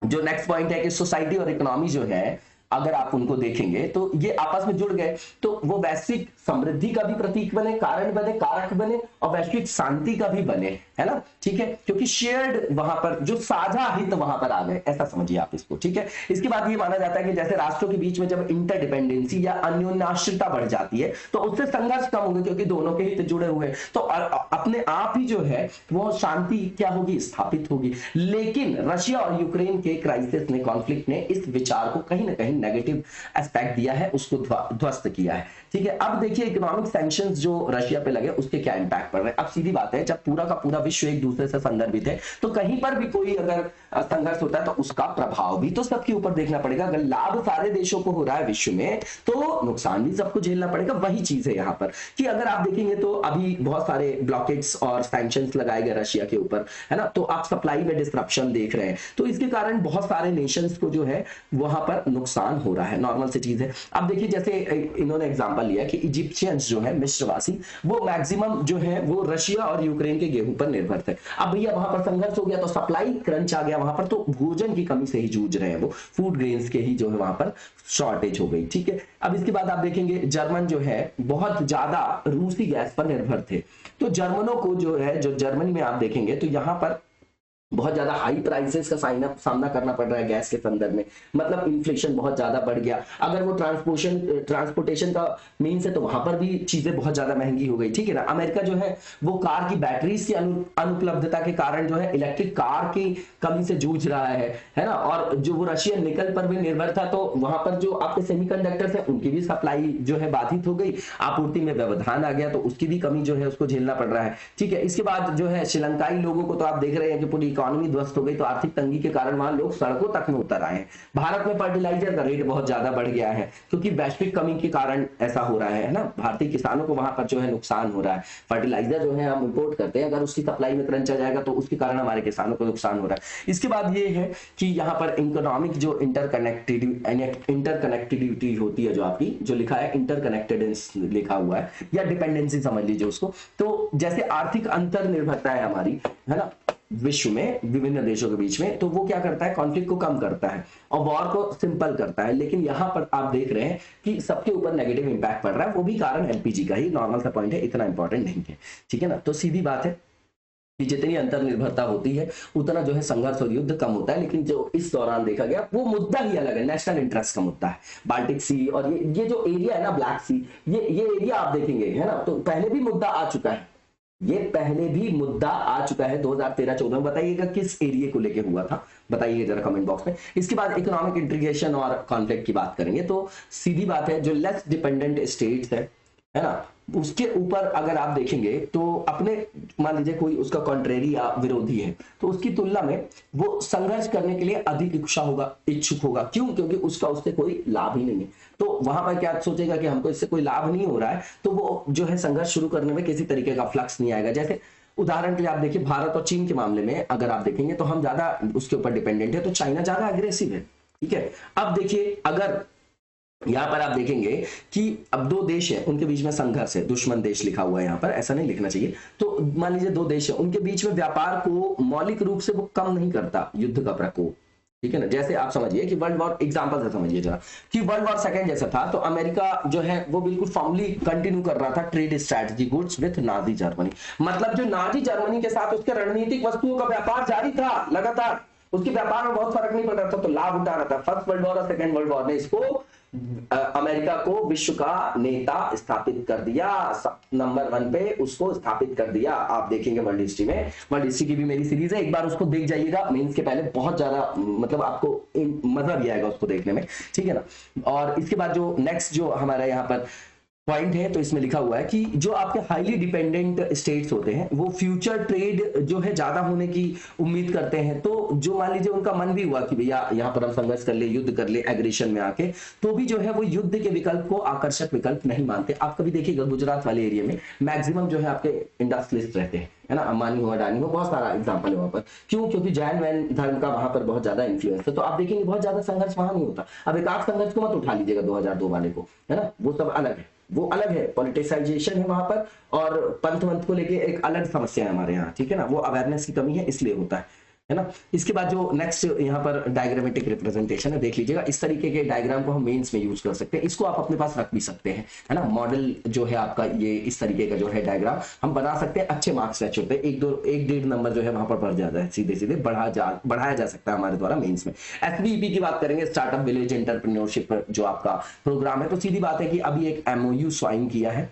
जो नेक्स्ट पॉइंट है कि सोसाइटी और इकोनॉमी जो है अगर आप उनको देखेंगे तो ये आपस में जुड़ गए तो वो वैश्विक समृद्धि का भी प्रतीक बने, कारण बने, कारक बने और वैश्विक शांति का भी बने, है ना, ठीक है। क्योंकि शेयर्ड वहां पर जो साझा हित वहां पर आ गए, ऐसा समझिए आप इसको, ठीक है। इसके बाद ये माना जाता है कि जैसे राष्ट्रों के बीच में जब इंटरडिपेंडेंसी या अन्योन्याश्रिता बढ़ जाती है तो उससे संघर्ष कम होंगे क्योंकि दोनों के हित जुड़े हुए हैं, तो अपने आप ही जो है वो शांति क्या होगी, स्थापित होगी। लेकिन रशिया और यूक्रेन के क्राइसिस ने, कॉन्फ्लिक्ट ने इस विचार को कहीं ना कहीं नेगेटिव एस्पेक्ट दिया है, उसको ध्वस्त किया है, ठीक है। अब देखिए इकोनॉमिक सैंक्शंस जो रशिया पे लगे उसके क्या इंपैक्ट पड़ रहे हैं। अब सीधी बात है, जब पूरा का पूरा विश्व एक दूसरे से संदर्भित है तो कहीं पर भी कोई अगर संघर्ष होता है तो उसका प्रभाव भी तो सबके ऊपर देखना पड़ेगा। अगर लाभ सारे देशों को हो रहा है विश्व में तो नुकसान भी सबको झेलना पड़ेगा। वही चीज है यहाँ पर कि अगर आप देखेंगे तो अभी बहुत सारे ब्लॉकेट्स और सैंक्शंस लगाए गए रशिया के ऊपर, है ना, तो आप सप्लाई में डिस्ट्रप्शन देख रहे हैं, तो इसके कारण बहुत सारे नेशंस को जो है वहां पर नुकसान हो रहा है, नॉर्मल सी चीज है। अब देखिए जैसे इन्होंने एग्जांपल लिया कि इजिप्शियंस जो है, मिस्रवासी, वो मैक्सिमम जो है वो रशिया और यूक्रेन के गेहूं पर निर्भर थे। अब भैया वहां पर संघर्ष हो गया तो सप्लाई क्रंच आ गया वहां पर, तो भोजन की कमी से ही जूझ रहे हैं वो, फूड ग्रेन्स के ही जो है वहां पर शॉर्टेज हो गई, ठीक है। अब इसके बाद आप देखेंगे जर्मन जो है बहुत ज्यादा रूसी गैस पर निर्भर थे, तो जर्मनों को जो है, जो जर्मनी में आप देखेंगे तो यहां पर बहुत ज्यादा हाई प्राइसेस का सामना करना पड़ रहा है गैस के संदर्भ में, मतलब इन्फ्लेशन बहुत ज्यादा बढ़ गया। अगर वो ट्रांसपोर्टेशन का मीन्स है तो वहां पर भी चीजें बहुत ज्यादा महंगी हो गई, ठीक है ना। अमेरिका जो है वो कार की बैटरीज की अनुपलब्धता के कारण जो है इलेक्ट्रिक कार की कमी से जूझ रहा है ना। और जो वो रशियन निकल पर भी निर्भर था तो वहां पर जो आपके सेमीकंडक्टर्स है उनकी भी सप्लाई जो है बाधित हो गई, आपूर्ति में व्यवधान आ गया तो उसकी भी कमी जो है उसको झेलना पड़ रहा है, ठीक है। इसके बाद जो है श्रीलंकाई लोगों को तो आप देख रहे हैं कि पूरी इकोनॉमी ध्वस्त हो गई, तो आर्थिक तंगी के कारण वहां लोग सड़कों तक में उतर आए हैं। भारत में फर्टिलाइजर का रेट बहुत ज्यादा बढ़ गया है क्योंकि वैश्विक कमी के कारण ऐसा हो रहा है ना। भारतीय किसानों को वहां पर जो है नुकसान हो रहा है। फर्टिलाइजर जो है हम इंपोर्ट करते हैं, अगर उसकी सप्लाई में क्रंच आ जाएगा तो उसके कारण हमारे किसानों को नुकसान हो रहा है। इसके बाद ये है कि यहाँ पर इकोनॉमिक जो इंटरकनेक्टिविटी होती है, जो आपकी जो लिखा है इंटरकनेक्टेडेंस लिखा हुआ है या डिपेंडेंसी समझ लीजिए उसको, तो जैसे आर्थिक अंतर निर्भरता है हमारी, है ना, विश्व में विभिन्न देशों के बीच में, तो वो क्या करता है, कॉन्फ्लिक्ट को कम करता है और वॉर को सिंपल करता है। लेकिन यहां पर आप देख रहे हैं कि सबके ऊपर नेगेटिव इंपैक्ट पड़ रहा है, वो भी कारण एलपीजी का ही, नॉर्मल सा पॉइंट है, इतना इंपॉर्टेंट नहीं है, ठीक है ना। तो सीधी बात है कि जितनी अंतर निर्भरता होती है उतना जो है संघर्ष और युद्ध कम होता है। लेकिन जो इस दौरान देखा गया वो मुद्दा ही अलग है, नेशनल इंटरेस्ट का मुद्दा है। बाल्टिक सी और ये जो एरिया है ना, ब्लैक सी, ये एरिया आप देखेंगे, है ना, तो पहले भी मुद्दा आ चुका है, ये पहले भी मुद्दा आ चुका है 2013-14 में। बताइएगा किस एरिया को लेके हुआ था, बताइए जरा कमेंट बॉक्स में। इसके बाद इकोनॉमिक इंटीग्रेशन और कॉन्फ्लिक्ट की बात करेंगे तो सीधी बात है, जो लेस डिपेंडेंट स्टेट्स है ना, उसके ऊपर अगर आप देखेंगे तो अपने मान लीजिए कोई उसका कॉन्ट्रेरी या विरोधी है, तो उसकी तुलना में वो संघर्ष करने के लिए अधिक इच्छुक होगा। क्यों? क्योंकि उसका उससे कोई लाभ ही नहीं है। तो वहां पर क्या सोचेगा कि हमको इससे कोई लाभ नहीं हो रहा है, तो वो जो है संघर्ष शुरू करने में किसी तरीके का फ्लक्स नहीं आएगा। जैसे उदाहरण के लिए आप देखिए भारत और चीन के मामले में अगर आप देखेंगे तो हम ज्यादा उसके ऊपर डिपेंडेंट है, तो चाइना ज्यादा अग्रेसिव है। ठीक है, अब देखिए अगर यहां पर आप देखेंगे कि अब दो देश है, उनके बीच में संघर्ष है, दुश्मन देश लिखा हुआ है यहां पर, ऐसा नहीं लिखना चाहिए। तो मान लीजिए दो देश है, उनके बीच में व्यापार को मौलिक रूप से वो कम नहीं करता युद्ध का प्रकोप। ठीक है ना, जैसे आप समझिए कि वर्ल्ड वॉर एग्जांपल से समझिए जरा कि वर्ल्ड वॉर सेकंड जैसा था, तो अमेरिका जो है वो बिल्कुल फॉर्मली कंटिन्यू कर रहा था trade strategy goods with Nazi Germany. मतलब जो नाजी जर्मनी के साथ उसके रणनीतिक वस्तुओं का व्यापार जारी था लगातार, उसके व्यापार में बहुत फर्क नहीं पड़ रहा था, तो लाभ उठा रहा था। फर्स्ट वर्ल्ड वॉर और सेकंड वर्ल्ड वॉर ने इसको अमेरिका को विश्व का नेता स्थापित कर दिया, नंबर 1 पे उसको स्थापित कर दिया। आप देखेंगे वर्ल्ड हिस्ट्री में, वर्ल्ड हिस्ट्री की भी मेरी सीरीज है, एक बार उसको देख जाइएगा मेंस के पहले, बहुत ज्यादा मतलब आपको मजा भी आएगा उसको देखने में। ठीक है ना, और इसके बाद जो नेक्स्ट जो हमारा यहाँ पर पॉइंट है, तो इसमें लिखा हुआ है कि जो आपके हाईली डिपेंडेंट स्टेट्स होते हैं वो फ्यूचर ट्रेड जो है ज्यादा होने की उम्मीद करते हैं। तो जो मान लीजिए उनका मन भी हुआ कि भैया यहाँ पर हम संघर्ष कर ले, युद्ध कर ले, एग्रेशन में आके, तो भी जो है वो युद्ध के विकल्प को आकर्षक विकल्प नहीं मानते। आप कभी देखिएगा गुजरात वाले एरिया में मैक्सिमम जो है आपके इंडस्ट्रियलिस्ट रहते हैं, है ना, अंबानी हो, अडानी हो, बहुत सारा एग्जांपल है वहां पर। क्यों? क्योंकि जैन वैन धर्म का वहां पर बहुत ज्यादा इन्फ्लुएंस है। तो आप देखेंगे बहुत ज्यादा संघर्ष वहां नहीं होता। अब एक आध संघर्ष को मत उठा लीजिएगा 2002 वाले को, है ना, वो सब अलग है, वो अलग है, पॉलिटिसाइजेशन है वहां पर, और पंथ वंथ को लेके एक अलग समस्या है हमारे यहाँ। ठीक है ना, वो अवेयरनेस की कमी है, इसलिए होता है ना। इसके बाद जो नेक्स्ट यहाँ पर डायग्रामेटिक रिप्रेजेंटेशन है, देख लीजिएगा, इस तरीके के डायग्राम को हम मेंस में यूज कर सकते हैं, इसको आप अपने पास रख भी सकते हैं, है ना। मॉडल जो है आपका ये इस तरीके का जो है डायग्राम हम बना सकते हैं, अच्छे मार्क्स फैच होते हैं, 1-1.5 नंबर जो है वहां पर बढ़ जाता है, सीधे सीधे बढ़ाया जा सकता है हमारे द्वारा मेंस में। एसवीपी की बात करेंगे, स्टार्टअप विलेज एंटरप्रेन्योरशिप जो आपका प्रोग्राम है, तो सीधी बात है कि अभी एक MOU साइन किया है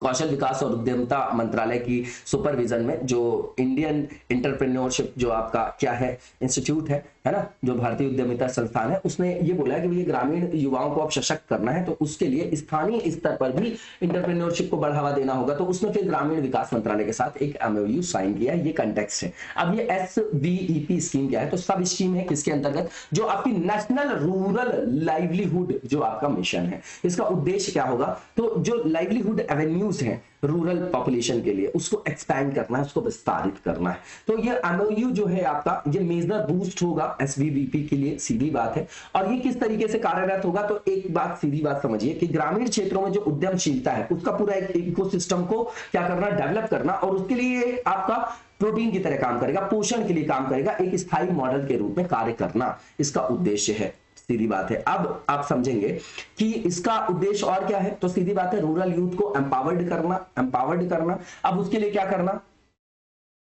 कौशल विकास और उद्यमिता मंत्रालय की सुपरविजन में, जो इंडियन एंटरप्रेन्योरशिप जो आपका क्या है इंस्टीट्यूट है ना, जो भारतीय उद्यमिता संस्थान है, उसने ये बोला है कि ये ग्रामीण युवाओं को अब सशक्त करना है, तो उसके लिए स्थानीय स्तर पर भी एंटरप्रेन्योरशिप को बढ़ावा देना होगा। तो उसने फिर ग्रामीण विकास मंत्रालय के साथ एक MOU साइन किया है, ये कंटेक्स्ट है। अब ये SVEP स्कीम क्या है, तो सब स्कीम है किसके अंतर्गत, जो आपकी नेशनल रूरल लाइवलीहुड जो आपका मिशन है, इसका उद्देश्य क्या होगा, तो जो लाइवलीहुड एवेन्यूज हैं रूरल पॉपुलेशन के लिए, उसको एक्सपैंड करना है, उसको विस्तारित करना है। तो ये MOU जो है आपका, ये मेजर बूस्ट होगा SVBP के लिए, सीधी बात है। और ये किस तरीके से कार्यरत होगा, तो एक बात सीधी बात समझिए कि ग्रामीण क्षेत्रों में जो उद्यमशीलता है उसका पूरा एक इकोसिस्टम को क्या करना, डेवलप करना, और उसके लिए आपका प्रोटीन की तरह काम करेगा, पोषण के लिए काम करेगा, एक स्थायी मॉडल के रूप में कार्य करना इसका उद्देश्य है। सीधी बात है। अब आप समझेंगे कि इसका उद्देश्य और क्या है, तो सीधी बात है रूरल यूथ को एम्पावर्ड करना। अब उसके लिए क्या करना,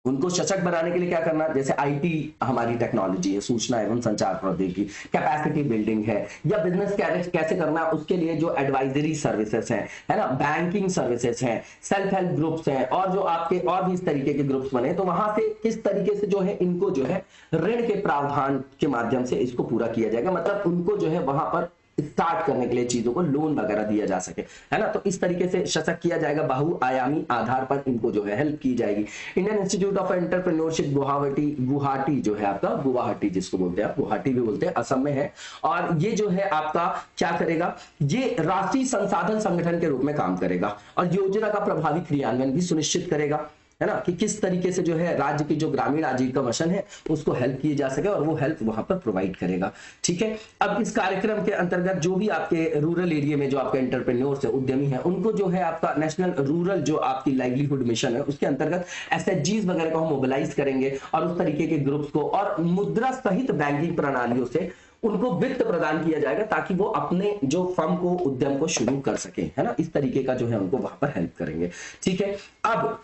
उनको सशक्त बनाने के लिए क्या करना, जैसे IT हमारी टेक्नोलॉजी है, सूचना एवं संचार प्रौद्योगिकी, कैपेसिटी बिल्डिंग है, या बिजनेस कैसे करना, उसके लिए जो एडवाइजरी सर्विसेज हैं, है ना, बैंकिंग सर्विसेज हैं, सेल्फ हेल्प ग्रुप्स हैं, और जो आपके और भी इस तरीके के ग्रुप्स बने, तो वहां से किस तरीके से जो है इनको जो है ऋण के प्रावधान के माध्यम से इसको पूरा किया जाएगा। मतलब उनको जो है वहां पर स्टार्ट करने के लिए चीजों को लोन वगैरह दिया जा सके, है ना। तो इस तरीके से सशक्त किया जाएगा, बहुआयामी आधार पर इनको जो है हेल्प की जाएगी। Indian institute of entrepreneurship Guwahati जो है आपका, गुवाहाटी जिसको बोलते हैं आप, गुवाहाटी भी बोलते हैं, असम में है। और ये जो है आपका क्या करेगा, ये राष्ट्रीय संसाधन संगठन के रूप में काम करेगा और योजना का प्रभावी क्रियान्वयन भी सुनिश्चित करेगा, है ना, कि किस तरीके से जो है राज्य की जो ग्रामीण आजीविका मिशन है उसको हेल्प किए जा सके, और वो हेल्प वहां पर प्रोवाइड करेगा। ठीक है, अब इस कार्यक्रम के अंतर्गत जो भी आपके रूरल एरिया में जो आपके एंटरप्रेन्योर्स है, उद्यमी है, उनको जो है आपका नेशनल रूरल जो आपकी लाइवलीहुड मिशन है उसके अंतर्गत SHGs वगैरह को हम मोबिलाइज करेंगे, और उस तरीके के ग्रुप्स को और मुद्रा सहित बैंकिंग प्रणालियों से उनको वित्त प्रदान किया जाएगा, ताकि वो अपने जो फर्म को, उद्यम को शुरू कर सके, है ना। इस तरीके का जो है उनको वहां पर हेल्प करेंगे। ठीक है, अब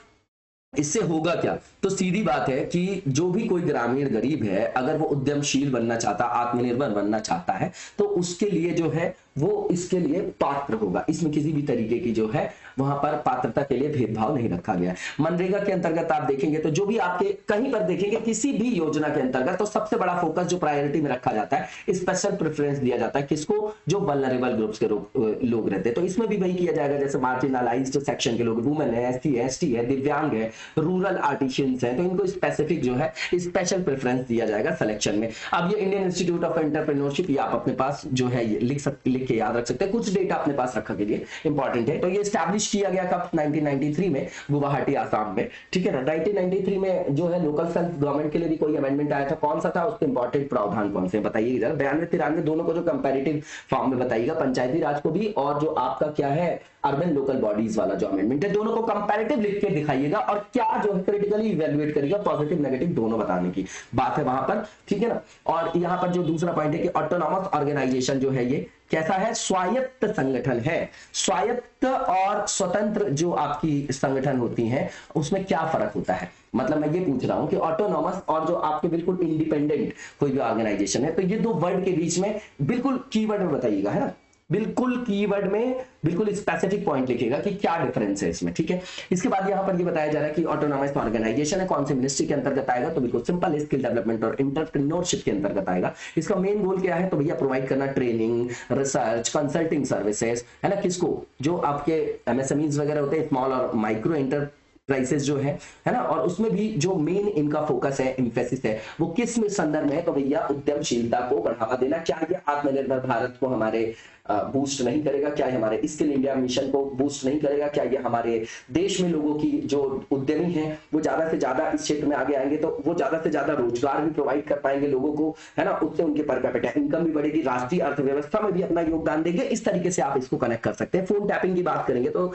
इससे होगा क्या? तो सीधी बात है कि जो भी कोई ग्रामीण गरीब है, अगर वो उद्यमशील बनना चाहता, आत्मनिर्भर बनना चाहता है, तो उसके लिए जो है वो इसके लिए पात्र होगा। इसमें किसी भी तरीके की जो है वहां पर पात्रता के लिए भेदभाव नहीं रखा गया है। मनरेगा के अंतर्गत आप देखेंगे तो जो भी आपके कहीं पर देखेंगे किसी भी योजना के अंतर्गत, तो सबसे बड़ा फोकस जो प्रायोरिटी में रखा जाता है, स्पेशल प्रेफरेंस दिया जाता है किसको? जो वल्नरेबल ग्रुप्स के लोग रहते हैं। तो इसमें भी वही किया जाएगा, जैसे मार्जिनलाइज्ड सेक्शन के लोग, वुमेन है, एससी एसटी है, दिव्यांग है, रूरल आर्टिशियंस है, तो इनको स्पेसिफिक जो है स्पेशल प्रेफरेंस दिया जाएगा सिलेक्शन में। अब ये इंडियन इंस्टीट्यूट ऑफ एंटरप्रेन्योरशिप, ये आप अपने पास जो है ये लिख के याद रख सकते हैं, कुछ डेटा अपने पास रखा के लिए इंपॉर्टेंट है। तो ये स्टैब्लिश किया गया कब? 1993 में, गुवाहाटी आसाम में, ठीक है ना। 1993 में जो है लोकल सेल्फ गवर्नमेंट के लिए भी कोई अमेंडमेंट आया था, कौन सा था? उसके इंपॉर्टेंट प्रावधान कौन से बताइए जरा। 92-93 दोनों को जो कंपैरेटिव फॉर्म में बताइएगा, पंचायती राज को भी और जो आपका क्या है अर्बन लोकल बॉडीज वाला जो अमेंडमेंट है, दोनों को कंपैरेटिव लिख के दिखाइएगा और क्या जो है क्रिटिकली इवैल्यूएट करिएगा, पॉजिटिव नेगेटिव दोनों बताने की बात है वहां पर, ठीक है ना। और यहां पर जो दूसरा पॉइंट है कि ऑटोनॉमस ऑर्गेनाइजेशन जो है ये कैसा है? स्वायत्त संगठन है। स्वायत्त और स्वतंत्र जो आपकी संगठन होती हैं उसमें क्या फर्क होता है? मतलब मैं ये पूछ रहा हूं कि ऑटोनॉमस और जो आपके बिल्कुल इंडिपेंडेंट कोई भी ऑर्गेनाइजेशन है, तो ये दो वर्ड के बीच में बिल्कुल कीवर्ड में बताइएगा, है ना, बिल्कुल कीवर्ड में बिल्कुल स्पेसिफिक पॉइंट लिखिएगा कि क्या डिफरेंस है इसमें, ठीक है। इसके बाद यहां पर ये बताया जा रहा है कि ऑटोनॉमस ऑर्गेनाइजेशन है, कौन सी मिनिस्ट्री के अंतर्गत आएगा? तो बिल्कुल सिंपल, स्किल डेवलपमेंट और एंटरप्रेन्योरशिप के अंतर्गत आएगा। इसका मेन गोल क्या है? तो भैया प्रोवाइड करना ट्रेनिंग, रिसर्च, कंसल्टिंग सर्विसेज, है ना, किसको? जो आपके एमएसएमईज वगैरह होते हैं, स्मॉल और माइक्रो एंटरप्राइजेस जो है ना, और उसमें भी जो मेन इनका फोकस है, एम्फेसिस है, वो किस में संदर्भ में है? तो भैया उद्यमशीलता को बढ़ावा देना। क्या ये आत्मनिर्भर भारत को हमारे बूस्ट नहीं करेगा? क्या ये हमारे स्किल इंडिया मिशन को बूस्ट नहीं करेगा? क्या ये हमारे देश में लोगों की जो उद्यमी हैं वो ज्यादा से ज्यादा इस क्षेत्र में आगे आएंगे, तो वो ज्यादा से ज्यादा रोजगार भी प्रोवाइड कर पाएंगे लोगों को, है ना, उससे उनके पर कैपिटा इनकम भी बढ़ेगी, राष्ट्रीय अर्थव्यवस्था में भी अपना योगदान देंगे। इस तरीके से आप इसको कनेक्ट कर सकते हैं। फोन टैपिंग की बात करेंगे तो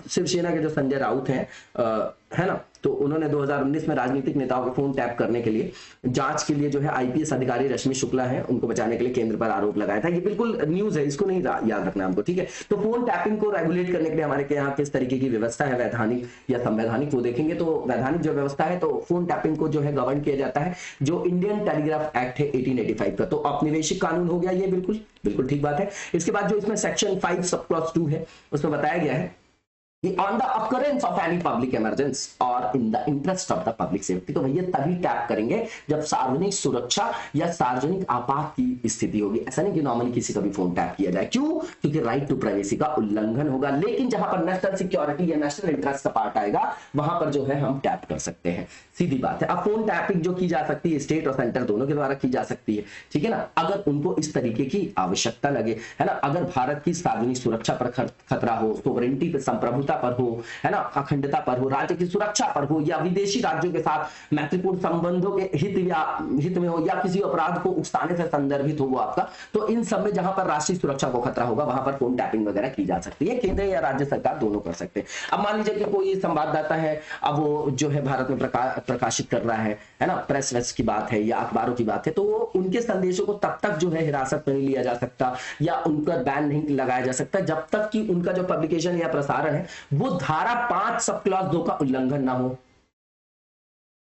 शिवसेना के जो संजय राउत हैं, है ना, तो उन्होंने 2019 में राजनीतिक नेताओं के फोन टैप करने के लिए जांच के लिए जो है आईपीएस अधिकारी रश्मि शुक्ला है, उनको बचाने के लिए केंद्र पर आरोप लगाया था। ये बिल्कुल न्यूज है, इसको नहीं याद रखना हमको, ठीक है। तो फोन टैपिंग को रेगुलेट करने के लिए हमारे यहाँ किस तरीके की व्यवस्था है, वैधानिक या संवैधानिक, वो देखेंगे। तो वैधानिक जो व्यवस्था है, तो फोन टैपिंग को जो है गवर्न किया जाता है जो इंडियन टेलीग्राफ एक्ट है 1885 का, तो औपनिवेशिक कानून हो गया ये, बिल्कुल बिल्कुल ठीक बात है। इसके बाद जो इसमें सेक्शन 5 सब क्लॉज 2 है, उसमें बताया गया है on the occurrence of any public emergency और in the interest of the public safety. तो भैया तभी टैप करेंगे जब सार्वजनिक सुरक्षा या सार्वजनिक आपात की स्थिति होगी। ऐसा नहीं कि नॉर्मली किसी का भी फोन टैप किया जाए, क्यों? क्योंकि राइट टू प्राइवेसी का उल्लंघन होगा। लेकिन जहां पर नेशनल सिक्योरिटी या नेशनल इंटरेस्ट का पार्ट आएगा, वहां पर जो है हम टैप कर सकते हैं, सीधी बात है। अब फोन टैपिंग जो की जा सकती है स्टेट और सेंटर दोनों के द्वारा की जा सकती है, ठीक है ना, अगर उनको इस तरीके की आवश्यकता लगे, है ना। अगर भारत की सार्वजनिक सुरक्षा पर खतरा हो, सोवरेनिटी पर, संप्रभुता पर हो, है ना, अखंडता पर हो, राज्य की सुरक्षा पर हो, या विदेशी राज्यों के साथ मैत्रीपूर्ण संबंधों के हित में हो, या किसी अपराध को उकसाने से संदर्भित हो वो आपका, तो इन सब में जहां पर राष्ट्रीय सुरक्षा को खतरा होगा वहां पर फोन टैपिंग वगैरह की जा सकती है। केंद्र या राज्य सरकार दोनों कर सकते हैं। अब मान लीजिए कि कोई संवाददाता है, अब वो जो है भारत में प्रकाशित कर रहा है ना, प्रेस वेस की बात है या अखबारों की बात है, तो वो उनके संदेशों को तब तक जो है हिरासत में नहीं लिया जा सकता या उन पर बैन नहीं लगाया जा सकता जब तक कि उनका जो पब्लिकेशन या प्रसारण है वो धारा 5 सब क्लॉज 2 का उल्लंघन ना हो,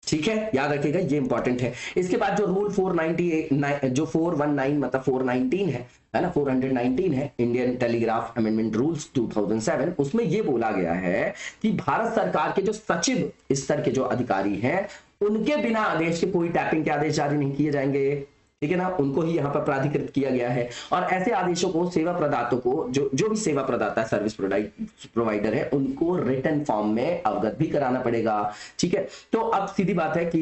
ठीक है, याद रखिएगा, ये इंपॉर्टेंट है। इसके बाद जो रूल 498 जो 419 मतलब 419 है ना, 419 है इंडियन टेलीग्राफ अमेंडमेंट रूल्स 2007, उसमें ये बोला गया है कि भारत सरकार के जो सचिव स्तर के जो अधिकारी हैं उनके बिना आदेश के कोई टैपिंग के आदेश जारी नहीं किए जाएंगे, ठीक है ना, उनको ही यहाँ पर प्राधिकृत किया गया है। और ऐसे आदेशों को सेवा प्रदाता को जो भी सेवा प्रदाता सर्विस प्रोवाइडर है उनको रिटन फॉर्म में अवगत भी कराना पड़ेगा, ठीक है। तो अब सीधी बात है कि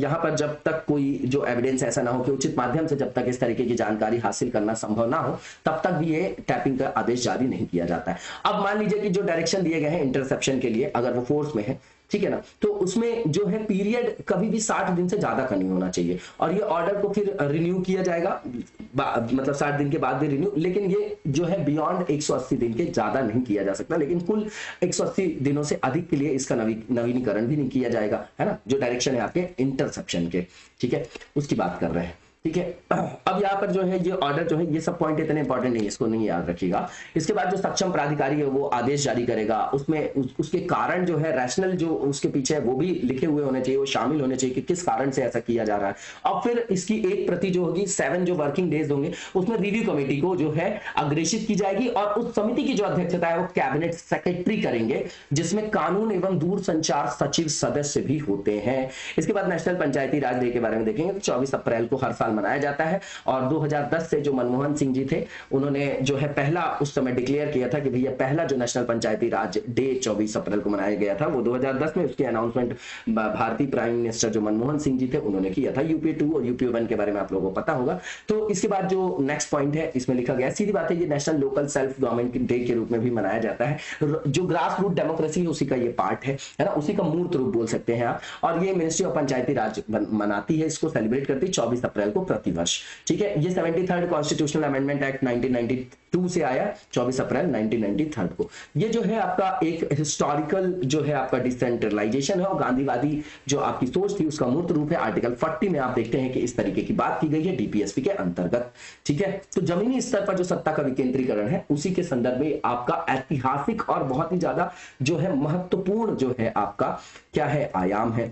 यहाँ पर जब तक कोई जो एविडेंस ऐसा ना हो कि उचित माध्यम से जब तक इस तरीके की जानकारी हासिल करना संभव ना हो, तब तक भी ये टैपिंग का आदेश जारी नहीं किया जाता है। अब मान लीजिए कि जो डायरेक्शन दिए गए हैं इंटरसेप्शन के लिए, अगर वो फोर्स में है, ठीक है ना, तो उसमें जो है पीरियड कभी भी 60 दिन से ज्यादा का नहीं होना चाहिए और ये ऑर्डर को फिर रिन्यू किया जाएगा, मतलब 60 दिन के बाद भी रिन्यू, लेकिन ये जो है बियॉन्ड 180 दिन के ज्यादा नहीं किया जा सकता, लेकिन कुल 180 दिनों से अधिक के लिए इसका नवीनीकरण भी नहीं किया जाएगा, है ना, जो डायरेक्शन है आपके इंटरसेप्शन के, ठीक है, उसकी बात कर रहे हैं। ठीक है। अब यहाँ पर जो है ये ऑर्डर जो है, ये सब पॉइंट इतने इंपॉर्टेंट नहीं है, इसको नहीं याद रखिएगा। इसके बाद जो सक्षम प्राधिकारी है वो आदेश जारी करेगा, उसमें उसके कारण जो है, रैशनल जो उसके पीछे है वो भी लिखे हुए होने चाहिए, वो शामिल होने चाहिए कि किस कारण से ऐसा किया जा रहा है। और फिर इसकी एक प्रति जो होगी 7 जो वर्किंग डेज होंगे उसमें रिव्यू कमेटी को जो है अग्रेषित की जाएगी, और उस समिति की जो अध्यक्षता है वो कैबिनेट सेक्रेटरी करेंगे, जिसमें कानून एवं दूरसंचार सचिव सदस्य भी होते हैं। इसके बाद नेशनल पंचायती राज डे के बारे में देखेंगे तो 24 अप्रैल को हर साल मनाया जाता है, और 2010 से जो मनमोहन सिंह जी थे उन्होंने जो है पहला उस समय डिक्लेयर किया था कि भैया पहला जो नेशनल पंचायती राज डे 24 अप्रैल को मनाया गया था वो 2010 में, उसकी अनाउंसमेंट भारतीय प्राइम मिनिस्टर जो मनमोहन सिंह जी थे उन्होंने किया था। यूपीए 2 और यूपीए 1 के बारे में आप लोगों को पता होगा। तो इसके बाद जो नेक्स्ट पॉइंट है इसमें लिखा गया, सीधी बात है ये national local self government day के रूप में भी मनाया जाता है। जो ग्रास रूट डेमोक्रेसी है उसी का ये पार्ट है ना, उसी का मूर्त रूप बोल सकते हैं आप। और ये मिनिस्ट्री ऑफ पंचायती राज मनाती है, इसको सेलिब्रेट करती है 24 अप्रैल को प्रतिवर्ष। ठीक है, ये 73rd कॉन्स्टिट्यूशनल अमेंडमेंट एक्ट 1992 से आया 24 अप्रैल 1993 को। ये जो है आपका एक हिस्टोरिकल जो है आपका डिसेंट्रलाइजेशन है, और गांधीवादी जो आपकी सोच थी उसका मूर्त रूप है। आर्टिकल 40 में आप देखते हैं कि इस तरीके की बात की गई है डीपीएसपी के अंतर्गत। ठीक है, तो जमीनी स्तर पर जो सत्ता का विकेंद्रीकरण है उसी के संदर्भ में आपका ऐतिहासिक और बहुत ही ज्यादा जो है महत्वपूर्ण जो है आपका क्या है आयाम है।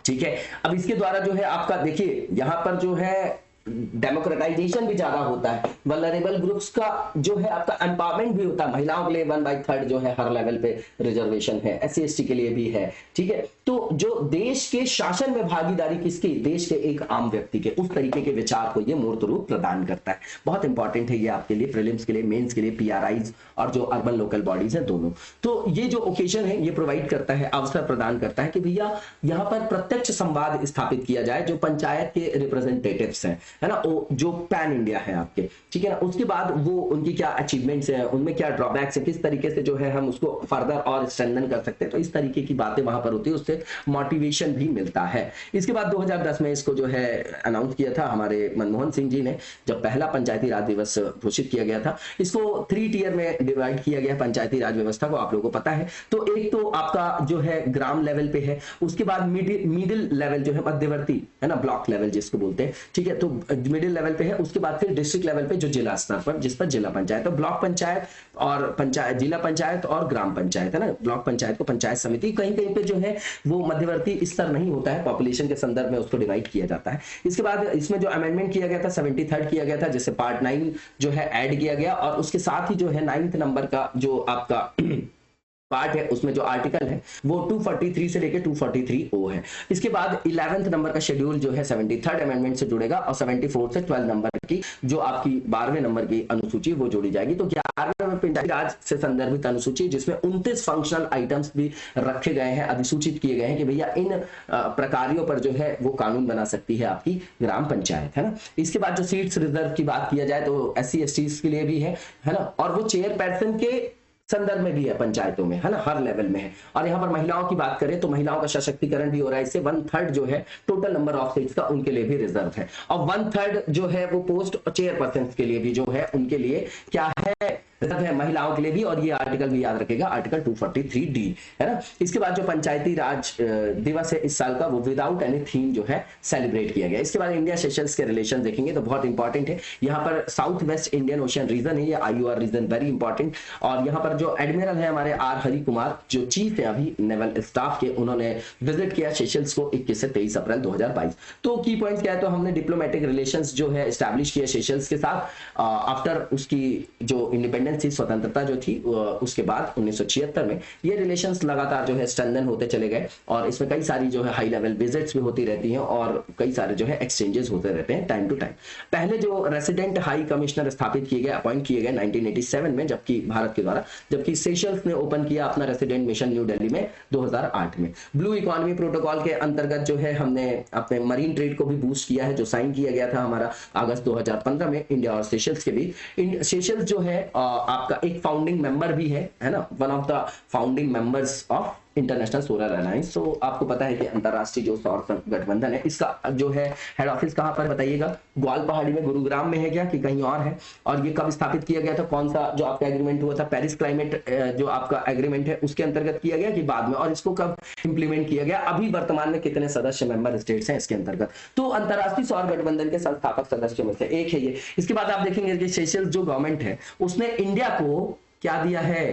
ठीक है, अब इसके द्वारा जो है आपका देखिए यहां पर जो है डेमोक्रेटाइजेशन भी ज्यादा होता है, वल्नरेबल ग्रुप्स का जो है आपका एम्पावरमेंट भी होता है, महिलाओं के लिए 1/3 जो है हर लेवल पे रिजर्वेशन है, SC/ST के लिए भी है। ठीक है, तो जो देश के शासन में भागीदारी किसकी, देश के एक आम व्यक्ति के, उस तरीके के विचार को ये मूर्त रूप प्रदान करता है। बहुत इंपॉर्टेंट है ये आपके लिए, प्रीलिम्स के लिए, मेंस के लिए, PRIs और जो अर्बन लोकल बॉडीज है दोनों। तो ये जो ओकेजन है ये प्रोवाइड करता है, अवसर प्रदान करता है कि भैया यहाँ पर प्रत्यक्ष संवाद स्थापित किया जाए जो पंचायत के रिप्रेजेंटेटिव्स हैं, है ना, वो जो पैन इंडिया है आपके। ठीक है ना, उसके बाद वो उनकी क्या अचीवमेंट्स है, उनमें क्या ड्रॉबैक्स है, किस तरीके से जो है हम उसको फर्दर और स्ट्रेंथन कर सकते हैं, तो इस तरीके की बातें वहां पर होती है, उससे मोटिवेशन भी मिलता है। इसके बाद 2010 में इसको जो है अनाउंस किया था हमारे मनमोहन सिंह जी ने, जब पहला पंचायती राज दिवस घोषित किया गया था। इसको 3 टियर में डिवाइड किया गया पंचायती राज व्यवस्था को, आप लोगों को पता है। तो एक तो आपका जो है ग्राम लेवल पे है, उसके बाद मिडिल लेवल जो है मध्यवर्ती है ना, ब्लॉक लेवल जिसको बोलते हैं। ठीक है, तो मिडिल लेवल पे है, उसके बाद फिर डिस्ट्रिक्ट लेवल पे जो जिला स्तर पर, जिस पर जिला पंचायत, तो ब्लॉक पंचायत और पंचायत, जिला पंचायत और ग्राम पंचायत है ना। ब्लॉक पंचायत को पंचायत समिति, कहीं कहीं पे जो है वो मध्यवर्ती स्तर नहीं होता है, पॉपुलेशन के संदर्भ में उसको डिवाइड किया जाता है। इसके बाद इसमें जो अमेंडमेंट किया गया था 73rd किया गया था, जिससे पार्ट 9 जो है ऐड किया गया, और उसके साथ ही जो है 9th नंबर का जो आपका पार्ट है उसमें जो आर्टिकल है वो 243 से लेकर 243O है। इसके बाद 11th नंबर का शेड्यूल जो है 73rd अमेंडमेंट से जुड़ेगा, और 74 से 12 नंबर की जो आपकी 12वें नंबर की अनुसूची वो जोड़ी जाएगी। तो 11वें में पंचायती राज से संदर्भित अनुसूची, जिसमें 29 फंक्शनल आइटम्स भी रखे गए हैं, अधिसूचित किए गए हैं कि भैया इन प्रकारों पर जो है वो कानून बना सकती है आपकी ग्राम पंचायत, है ना। इसके बाद जो सीट्स रिजर्व की बात किया जाए तो SC/ST के लिए भी है ना, और वो चेयरपर्सन के संदर्भ में भी है पंचायतों में, है ना, हर लेवल में है। और यहाँ पर महिलाओं की बात करें तो महिलाओं का सशक्तिकरण भी हो रहा है, इससे 1/3 जो है टोटल नंबर ऑफ सीट्स का उनके लिए भी रिजर्व है, और 1/3 जो है वो पोस्ट चेयरपर्सन के लिए भी जो है उनके लिए क्या है रिजर्व है, महिलाओं के लिए भी। और ये आर्टिकल भी याद रखेगा, आर्टिकल 243D, है ना। इसके बाद जो पंचायती राज दिवस है इस साल का, वो विदाउट एनी थीम जो है सेलिब्रेट किया गया। इसके बाद इंडिया सेशल्स के रिलेशन देखेंगे तो बहुत इंपॉर्टेंट है। यहाँ पर south west Indian ocean region है, ये IUR रीजन, वेरी इंपॉर्टेंट। और यहाँ पर जो एडमिरल है हमारे R हरि कुमार, जो चीफ है अभी नेवल स्टाफ के, उन्होंने विजिट किया सेशल्स को 21 से 23 अप्रैल 2022। तो की पॉइंट्स क्या है, तो हमने डिप्लोमेटिक रिलेशंस जो है एस्टैब्लिश किया सेशल्स के साथ आफ्टर उसकी जो इंडिपेंडेंस थी, स्वतंत्रता जो थी, उसके बाद 1976 में ये रिलेशंस लगातार जो है स्ट्रेंथन होते चले गए, और इसमें कई सारी जो है हाई लेवल विजिट्स भी होती रहती हैं, और कई सारे जो है एक्सचेंजेस होते रहते हैं टाइम टू टाइम। पहले जो रेसिडेंट हाई कमिश्नर स्थापित किए गए, अपॉइंट किए गए 1987 में, जबकि भारत के द्वारा, जबकि सेशल्स ने ओपन किया अपना रेसिडेंट मिशन न्यू दिल्ली में 2008 में। ब्लू इकोनॉमी प्रोटोकॉल के अंतर्गत जो है हमने अपने मरीन ट्रेड को भी बूस्ट किया है, जो साइन किया गया था हमारा अगस्त 2015 में इंडिया और सेशल्स के बीच। सेशल्स जो है आपका एक फाउंडिंग मेंबर भी है ना, one of the founding members of international solar alliance. तो आपको पता है कि अंतरराष्ट्रीय जो सौर गठबंधन है, इसका जो है हेड ऑफिस कहाँ पर बताइएगा, ग्वाल पहाड़ी में, गुरुग्राम में है क्या कि कहीं और है? और ये कब स्थापित किया गया था, कौन सा जो आपका एग्रीमेंट हुआ था, पेरिस क्लाइमेट जो आपका एग्रीमेंट है उसके अंतर्गत किया गया कि बाद में, और इसको कब इंप्लीमेंट किया गया, अभी वर्तमान में कितने सदस्य मेंबर स्टेट्स हैं इसके अंतर्गत? तो अंतरराष्ट्रीय सौर गठबंधन के संस्थापक सदस्यों में से एक है ये। इसके बाद आप देखेंगे कि सेशल्स जो गवर्नमेंट है उसने इंडिया को क्या दिया है,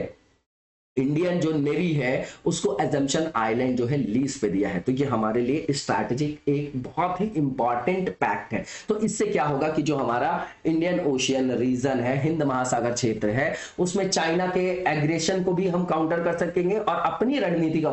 इंडियन जो नेवी है उसको एजम्पशन आइलैंड जो है लीज पे दिया है। तो ये हमारे लिए स्ट्रैटेजिक एक बहुत ही इंपॉर्टेंट पैक्ट है। तो इससे क्या होगा कि जो हमारा इंडियन ओशियन रीजन है, हिंद महासागर क्षेत्र है, उसमें चाइना के एग्रेशन को भी हम काउंटर कर सकेंगे और अपनी रणनीतिक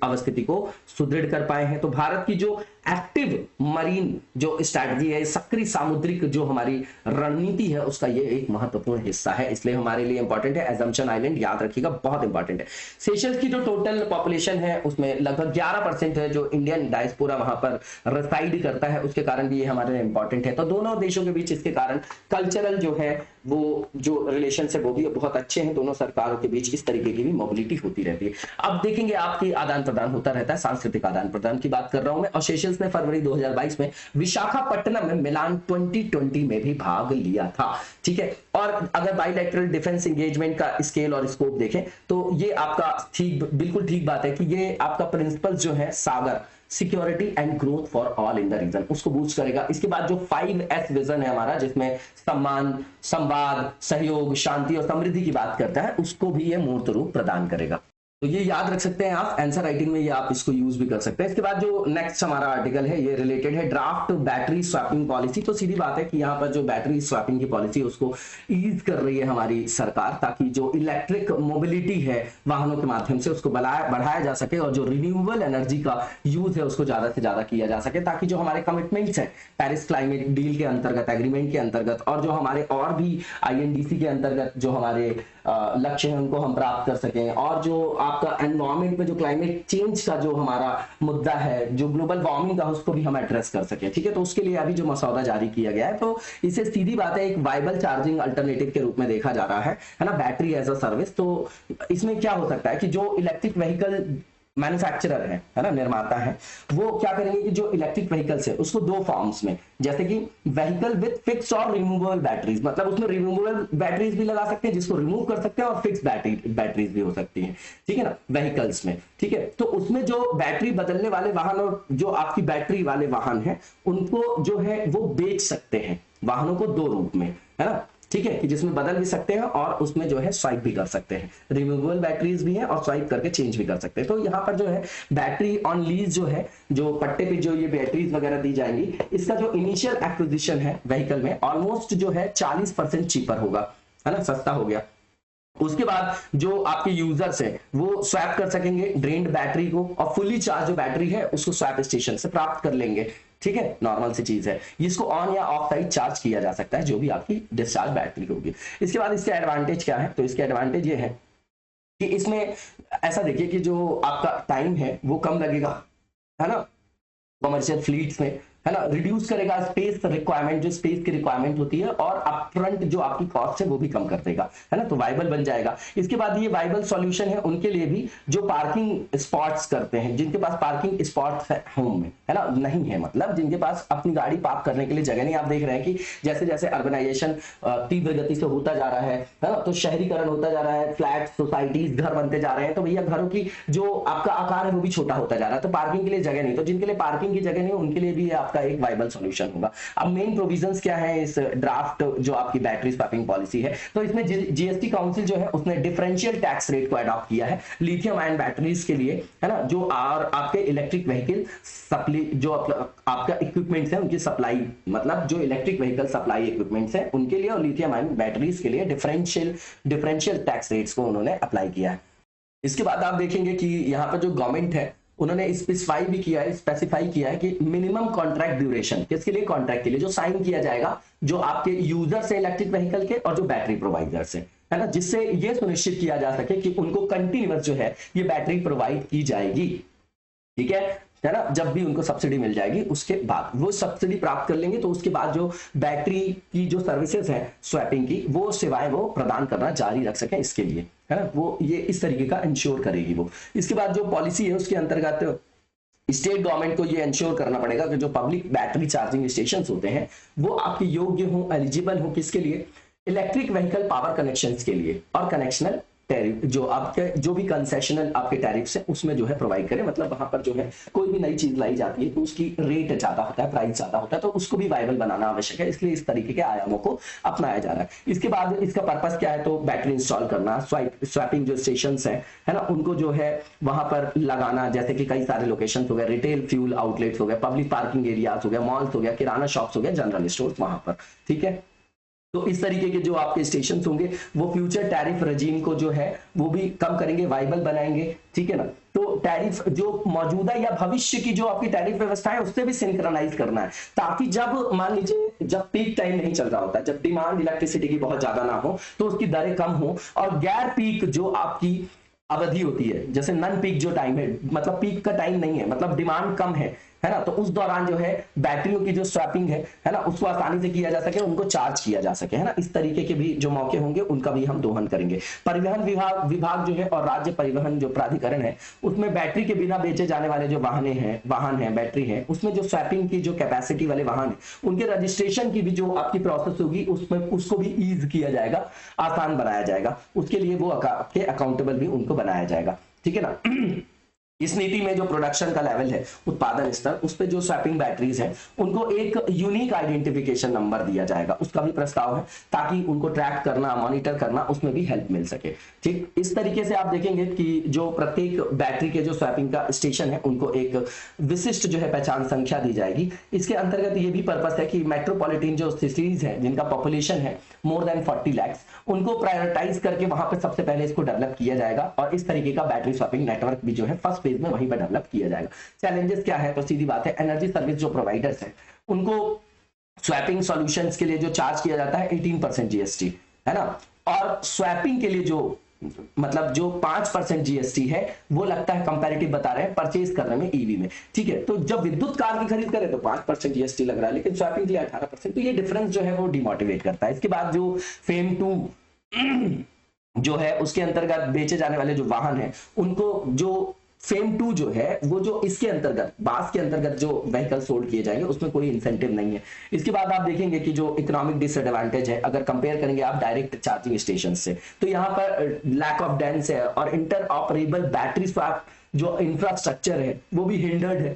अवस्थिति को सुदृढ़ कर पाए हैं। तो भारत की जो एक्टिव मरीन जो स्ट्रैटेजी है, सक्रिय सामुद्रिक जो हमारी रणनीति है, उसका ये एक महत्वपूर्ण हिस्सा है, इसलिए हमारे लिए इंपॉर्टेंट है। एजम्पशन आइलैंड याद रखिएगा, बहुत इंपॉर्टेंट है। सेशल्स की जो टोटल पॉपुलेशन है उसमें लगभग 11% है जो इंडियन डायस्पोरा वहां पर रिसाइड करता है, उसके कारण भी ये हमारे लिए इंपॉर्टेंट है। तो दोनों देशों के बीच इसके कारण कल्चरल जो है वो जो रिलेशन है वो भी बहुत अच्छे हैं, दोनों सरकारों के बीच इस तरीके की भी मोबिलिटी होती रहती है। अब देखेंगे आपकी आदान प्रदान होता रहता है, सांस्कृतिक आदान प्रदान की बात कर रहा हूं मैं। और सेशल्स ने फरवरी 2022 में विशाखापट्टनम में मिलान 2020 में भी भाग लिया था, ठीक है। और अगर बाइलैटरल डिफेंस एंगेजमेंट का स्केल और स्कोप देखें तो ये आपका ठीक, बिल्कुल ठीक बात है कि ये आपका प्रिंसिपल जो है Sagar, security and growth for all in the region, उसको बूस्ट करेगा। इसके बाद जो 5S विजन है हमारा, जिसमें सम्मान, संवाद, सहयोग, शांति और समृद्धि की बात करता है, उसको भी ये मूर्त रूप प्रदान करेगा। तो ये याद रख सकते हैं आप, आंसर राइटिंग में ये आप इसको यूज भी कर सकते हैं। इसके बाद जो नेक्स्ट हमारा आर्टिकल है ये रिलेटेड है ड्राफ्ट बैटरी स्वैपिंग पॉलिसी। तो सीधी बात है कि यहाँ पर जो बैटरी स्वैपिंग की पॉलिसी है उसको ईज कर रही है हमारी सरकार, ताकि जो इलेक्ट्रिक मोबिलिटी है वाहनों के माध्यम से उसको बढ़ाया जा सके और जो रिन्यूएबल एनर्जी का यूज है उसको ज्यादा से ज्यादा किया जा सके, ताकि जो हमारे कमिटमेंट्स हैं पेरिस क्लाइमेट डील के अंतर्गत, एग्रीमेंट के अंतर्गत, और जो हमारे और भी INDC के अंतर्गत जो हमारे लक्ष्य हैं उनको हम प्राप्त कर सकें। और जो आपका एनवायरमेंट में जो क्लाइमेट चेंज का जो हमारा मुद्दा है, जो ग्लोबल वार्मिंग का, उसको भी हम एड्रेस कर सकें, ठीक है। तो उसके लिए अभी जो मसौदा जारी किया गया है, तो इसे सीधी बात है एक वाइबल चार्जिंग अल्टरनेटिव के रूप में देखा जा रहा है ना, बैटरी एज अ सर्विस। तो इसमें क्या हो सकता है कि जो इलेक्ट्रिक व्हीकल मैन्युफैक्चरर है ना, निर्माता है, वो क्या करेंगे कि जो इलेक्ट्रिक व्हीकल्स है उसको दो फॉर्म्स में, जैसे कि व्हीकल विद फिक्स और रिमूवेबल बैटरीज, मतलब उसमें रिमूवेबल बैटरीज भी लगा सकते हैं जिसको रिमूव कर सकते हैं, और फिक्स बैटरीज भी हो सकती हैं, ठीक है ना, व्हीकल्स में, ठीक है। तो उसमें जो बैटरी बदलने वाले वाहन और जो आपकी बैटरी वाले वाहन है उनको जो है वो बेच सकते हैं, वाहनों को दो रूप में, है ना, ठीक है, कि जिसमें बदल भी सकते हैं और उसमें जो है स्वाइप भी कर सकते हैं, रिमूवेबल बैटरीज भी हैं और स्वाइप करके चेंज भी कर सकते हैं। तो यहाँ पर जो है बैटरी ऑन लीज जो है, जो पट्टे पे जो ये बैटरीज वगैरह दी जाएंगी, इसका जो इनिशियल एक्विजिशन है व्हीकल में ऑलमोस्ट जो है 40% चीपर होगा, है ना, सस्ता हो गया। उसके बाद जो आपके यूजर्स हैं वो स्वैप कर सकेंगे ड्रेन्ड बैटरी को, और फुली चार्ज जो बैटरी है उसको स्वैप स्टेशन से प्राप्त कर लेंगे, ठीक है, नॉर्मल सी चीज है। इसको ऑन या ऑफ साइड चार्ज किया जा सकता है जो भी आपकी डिस्चार्ज बैटरी होगी। इसके बाद इसके एडवांटेज क्या है, तो इसके एडवांटेज ये है कि इसमें ऐसा देखिए कि जो आपका टाइम है वो कम लगेगा, है ना, कमर्शियल फ्लीट्स में, है ना, रिड्यूस करेगा स्पेस रिक्वायरमेंट, जो स्पेस की रिक्वायरमेंट होती है, और अपफ्रंट जो आपकी कॉस्ट है वो भी कम कर देगा, है ना, तो वाइबल बन जाएगा। इसके बाद ये वाइबल सॉल्यूशन है उनके लिए भी जो पार्किंग स्पॉट्स करते हैं, जिनके पास पार्किंग स्पॉट्स है होम में, है ना, नहीं है, मतलब जिनके पास अपनी गाड़ी पार्क करने के लिए जगह नहीं। आप देख रहे हैं कि जैसे जैसे अर्बनाइजेशन तीव्र गति से होता जा रहा है ना, तो शहरीकरण होता जा रहा है, फ्लैट सोसाइटीज घर बनते जा रहे हैं, तो भैया घरों की जो आपका आकार है वो भी छोटा होता जा रहा है, तो पार्किंग के लिए जगह नहीं, तो जिनके लिए पार्किंग की जगह नहीं उनके लिए भी का एक वाइबल सॉल्यूशन होगा। अब मेन प्रोविजंस क्या है इस ड्राफ्ट जो आपकी बैटरी स्वैपिंग पॉलिसी है, तो इसमें जीएसटी काउंसिल जो है उसने डिफरेंशियल टैक्स रेट को अडॉप्ट किया है लिथियम आयन बैटरीज के लिए, है ना, जो और आपके इलेक्ट्रिक व्हीकल सप्लाई, जो आपका इक्विपमेंट्स है उनकी सप्लाई, मतलब जो इलेक्ट्रिक व्हीकल सप्लाई इक्विपमेंट्स है उनके लिए, और लिथियम आयन बैटरीज के लिए डिफरेंशियल टैक्स रेट्स को उन्होंने अप्लाई किया है। इसके बाद आप देखेंगे कि यहाँ पर जो गवर्नमेंट है उन्होंने स्पेसिफाई भी किया है, स्पेसिफाई किया है कि मिनिमम कॉन्ट्रैक्ट ड्यूरेशन किसके लिए, कॉन्ट्रैक्ट के लिए जो साइन किया जाएगा जो आपके यूजर्स है इलेक्ट्रिक व्हीकल के और जो बैटरी प्रोवाइडर से, है ना, जिससे ये सुनिश्चित किया जा सके कि उनको कंटिन्यूअस जो है ये बैटरी प्रोवाइड की जाएगी, ठीक है, है ना, जब भी उनको सब्सिडी मिल जाएगी उसके बाद वो सब्सिडी प्राप्त कर लेंगे, तो उसके बाद जो बैटरी की जो सर्विसेज है स्वैपिंग की, वो सेवाएं वो प्रदान करना जारी रख सके, इसके लिए है ना, वो ये इस तरीके का इंश्योर करेगी वो। इसके बाद जो पॉलिसी है उसके अंतर्गत स्टेट गवर्नमेंट को ये इंश्योर करना पड़ेगा कि जो पब्लिक बैटरी चार्जिंग स्टेशन होते हैं वो आपके योग्य हो, एलिजिबल हो, किसके लिए, इलेक्ट्रिक व्हीकल पावर कनेक्शंस के लिए, और कनेक्शनल टैरिफ जो आपके जो भी कंसेशनल आपके टैरिफ्स है उसमें जो है प्रोवाइड करें। मतलब वहां पर जो है कोई भी नई चीज लाई जाती है तो उसकी रेट ज्यादा होता है, प्राइस ज्यादा होता है, तो उसको भी वायबल बनाना आवश्यक है, इसलिए इस तरीके के आयामों को अपनाया जा रहा है। इसके बाद इसका पर्पस क्या है, तो बैटरी इंस्टॉल करना, स्वैपिंग जो स्टेशन है ना, उनको जो है वहां पर लगाना, जैसे कि कई सारे लोकेशन हो गए, रिटेल फ्यूल आउटलेट्स हो गए, पब्लिक पार्किंग एरियाज हो गया, मॉल्स हो गया, किराना शॉप्स हो गया, जनरल स्टोर वहां पर, ठीक है। तो इस तरीके के जो आपके स्टेशन होंगे वो फ्यूचर टैरिफ रजीम को जो है वो भी कम करेंगे, वाइबल बनाएंगे, ठीक है ना। तो टैरिफ जो मौजूदा या भविष्य की जो आपकी टैरिफ व्यवस्था है उससे भी सिंक्रोनाइज करना है, ताकि जब मान लीजिए जब पीक टाइम नहीं चल रहा होता है, जब डिमांड इलेक्ट्रिसिटी की बहुत ज्यादा ना हो तो उसकी दरें कम हो, और गैर पीक जो आपकी अवधि होती है, जैसे नन पीक जो टाइम है, मतलब पीक का टाइम नहीं है, मतलब डिमांड कम है ना, तो उस दौरान जो है बैटरियों की जो स्वैपिंग है ना, उसको आसानी से किया जा सके, उनको चार्ज किया जा सके, है ना। इस तरीके के भी जो मौके होंगे उनका भी हम दोहन करेंगे। परिवहन विभाग जो है और राज्य परिवहन जो प्राधिकरण है उसमें बैटरी के बिना बेचे जाने वाले जो वाहन है बैटरी है, उसमें जो स्वैपिंग की जो कैपेसिटी वाले वाहन है उनके रजिस्ट्रेशन की भी जो आपकी प्रोसेस होगी उसमें उसको भी ईज किया जाएगा, आसान बनाया जाएगा, उसके लिए वो आपके अकाउंटेबल भी उनको बनाया जाएगा, ठीक है ना। इस नीति में जो प्रोडक्शन का लेवल है, उत्पादन स्तर, उस पे जो स्वैपिंग बैटरीज हैं उनको एक यूनिक आइडेंटिफिकेशन नंबर दिया जाएगा, उसका भी प्रस्ताव है, ताकि उनको ट्रैक करना, मॉनिटर करना, उसमें भी हेल्प मिल सके, ठीक। इस तरीके से आप देखेंगे कि जो प्रत्येक बैटरी के जो स्वैपिंग का स्टेशन है उनको एक विशिष्ट जो है पहचान संख्या दी जाएगी। इसके अंतर्गत ये भी पर्पस है कि मेट्रोपॉलिटन जो सिटीज है जिनका पॉपुलेशन है मोर देन 40 लाख, उनको प्रायोरिटाइज करके वहां पर सबसे पहले इसको डेवलप किया जाएगा, और इस तरीके का बैटरी स्वैपिंग नेटवर्क भी जो है फर्स्ट में वहीं पर डेवलप किया जाएगा। चैलेंजेस क्या है, तो सीधी बात है, एनर्जी सर्विस जो प्रोवाइडर्स हैं उनको स्वैपिंग सॉल्यूशंस के लिए जो चार्ज किया जाता है 18% जीएसटी, है ना, और स्वैपिंग के लिए जो मतलब जो 5% जीएसटी है वो लगता है कंपैरेटिव बता रहे हैं परचेज करने में ईवी में, ठीक है। तो जब विद्युत कार की खरीद करें तो 5% जीएसटी लग रहा है, लेकिन स्वैपिंग के लिए 18%, तो ये डिफरेंस जो है वो डिमोटिवेट करता है। इसके बाद जो फेम 2 जो है उसके अंतर्गत बेचे जाने वाले जो वाहन है उनको जो फेम 2 जो है वो जो इसके अंतर्गत बास के अंतर्गत जो व्हीकल सोल्ड किए जाएंगे उसमें कोई इंसेंटिव नहीं है। इसके बाद आप देखेंगे कि जो इकोनॉमिक डिसएडवांटेज है अगर कंपेयर करेंगे आप डायरेक्ट चार्जिंग स्टेशन से, तो यहाँ पर लैक ऑफ डेंस है, और इंटर ऑपरेबल बैटरी स्वैप जो इंफ्रास्ट्रक्चर है वो भी हिंडर्ड है,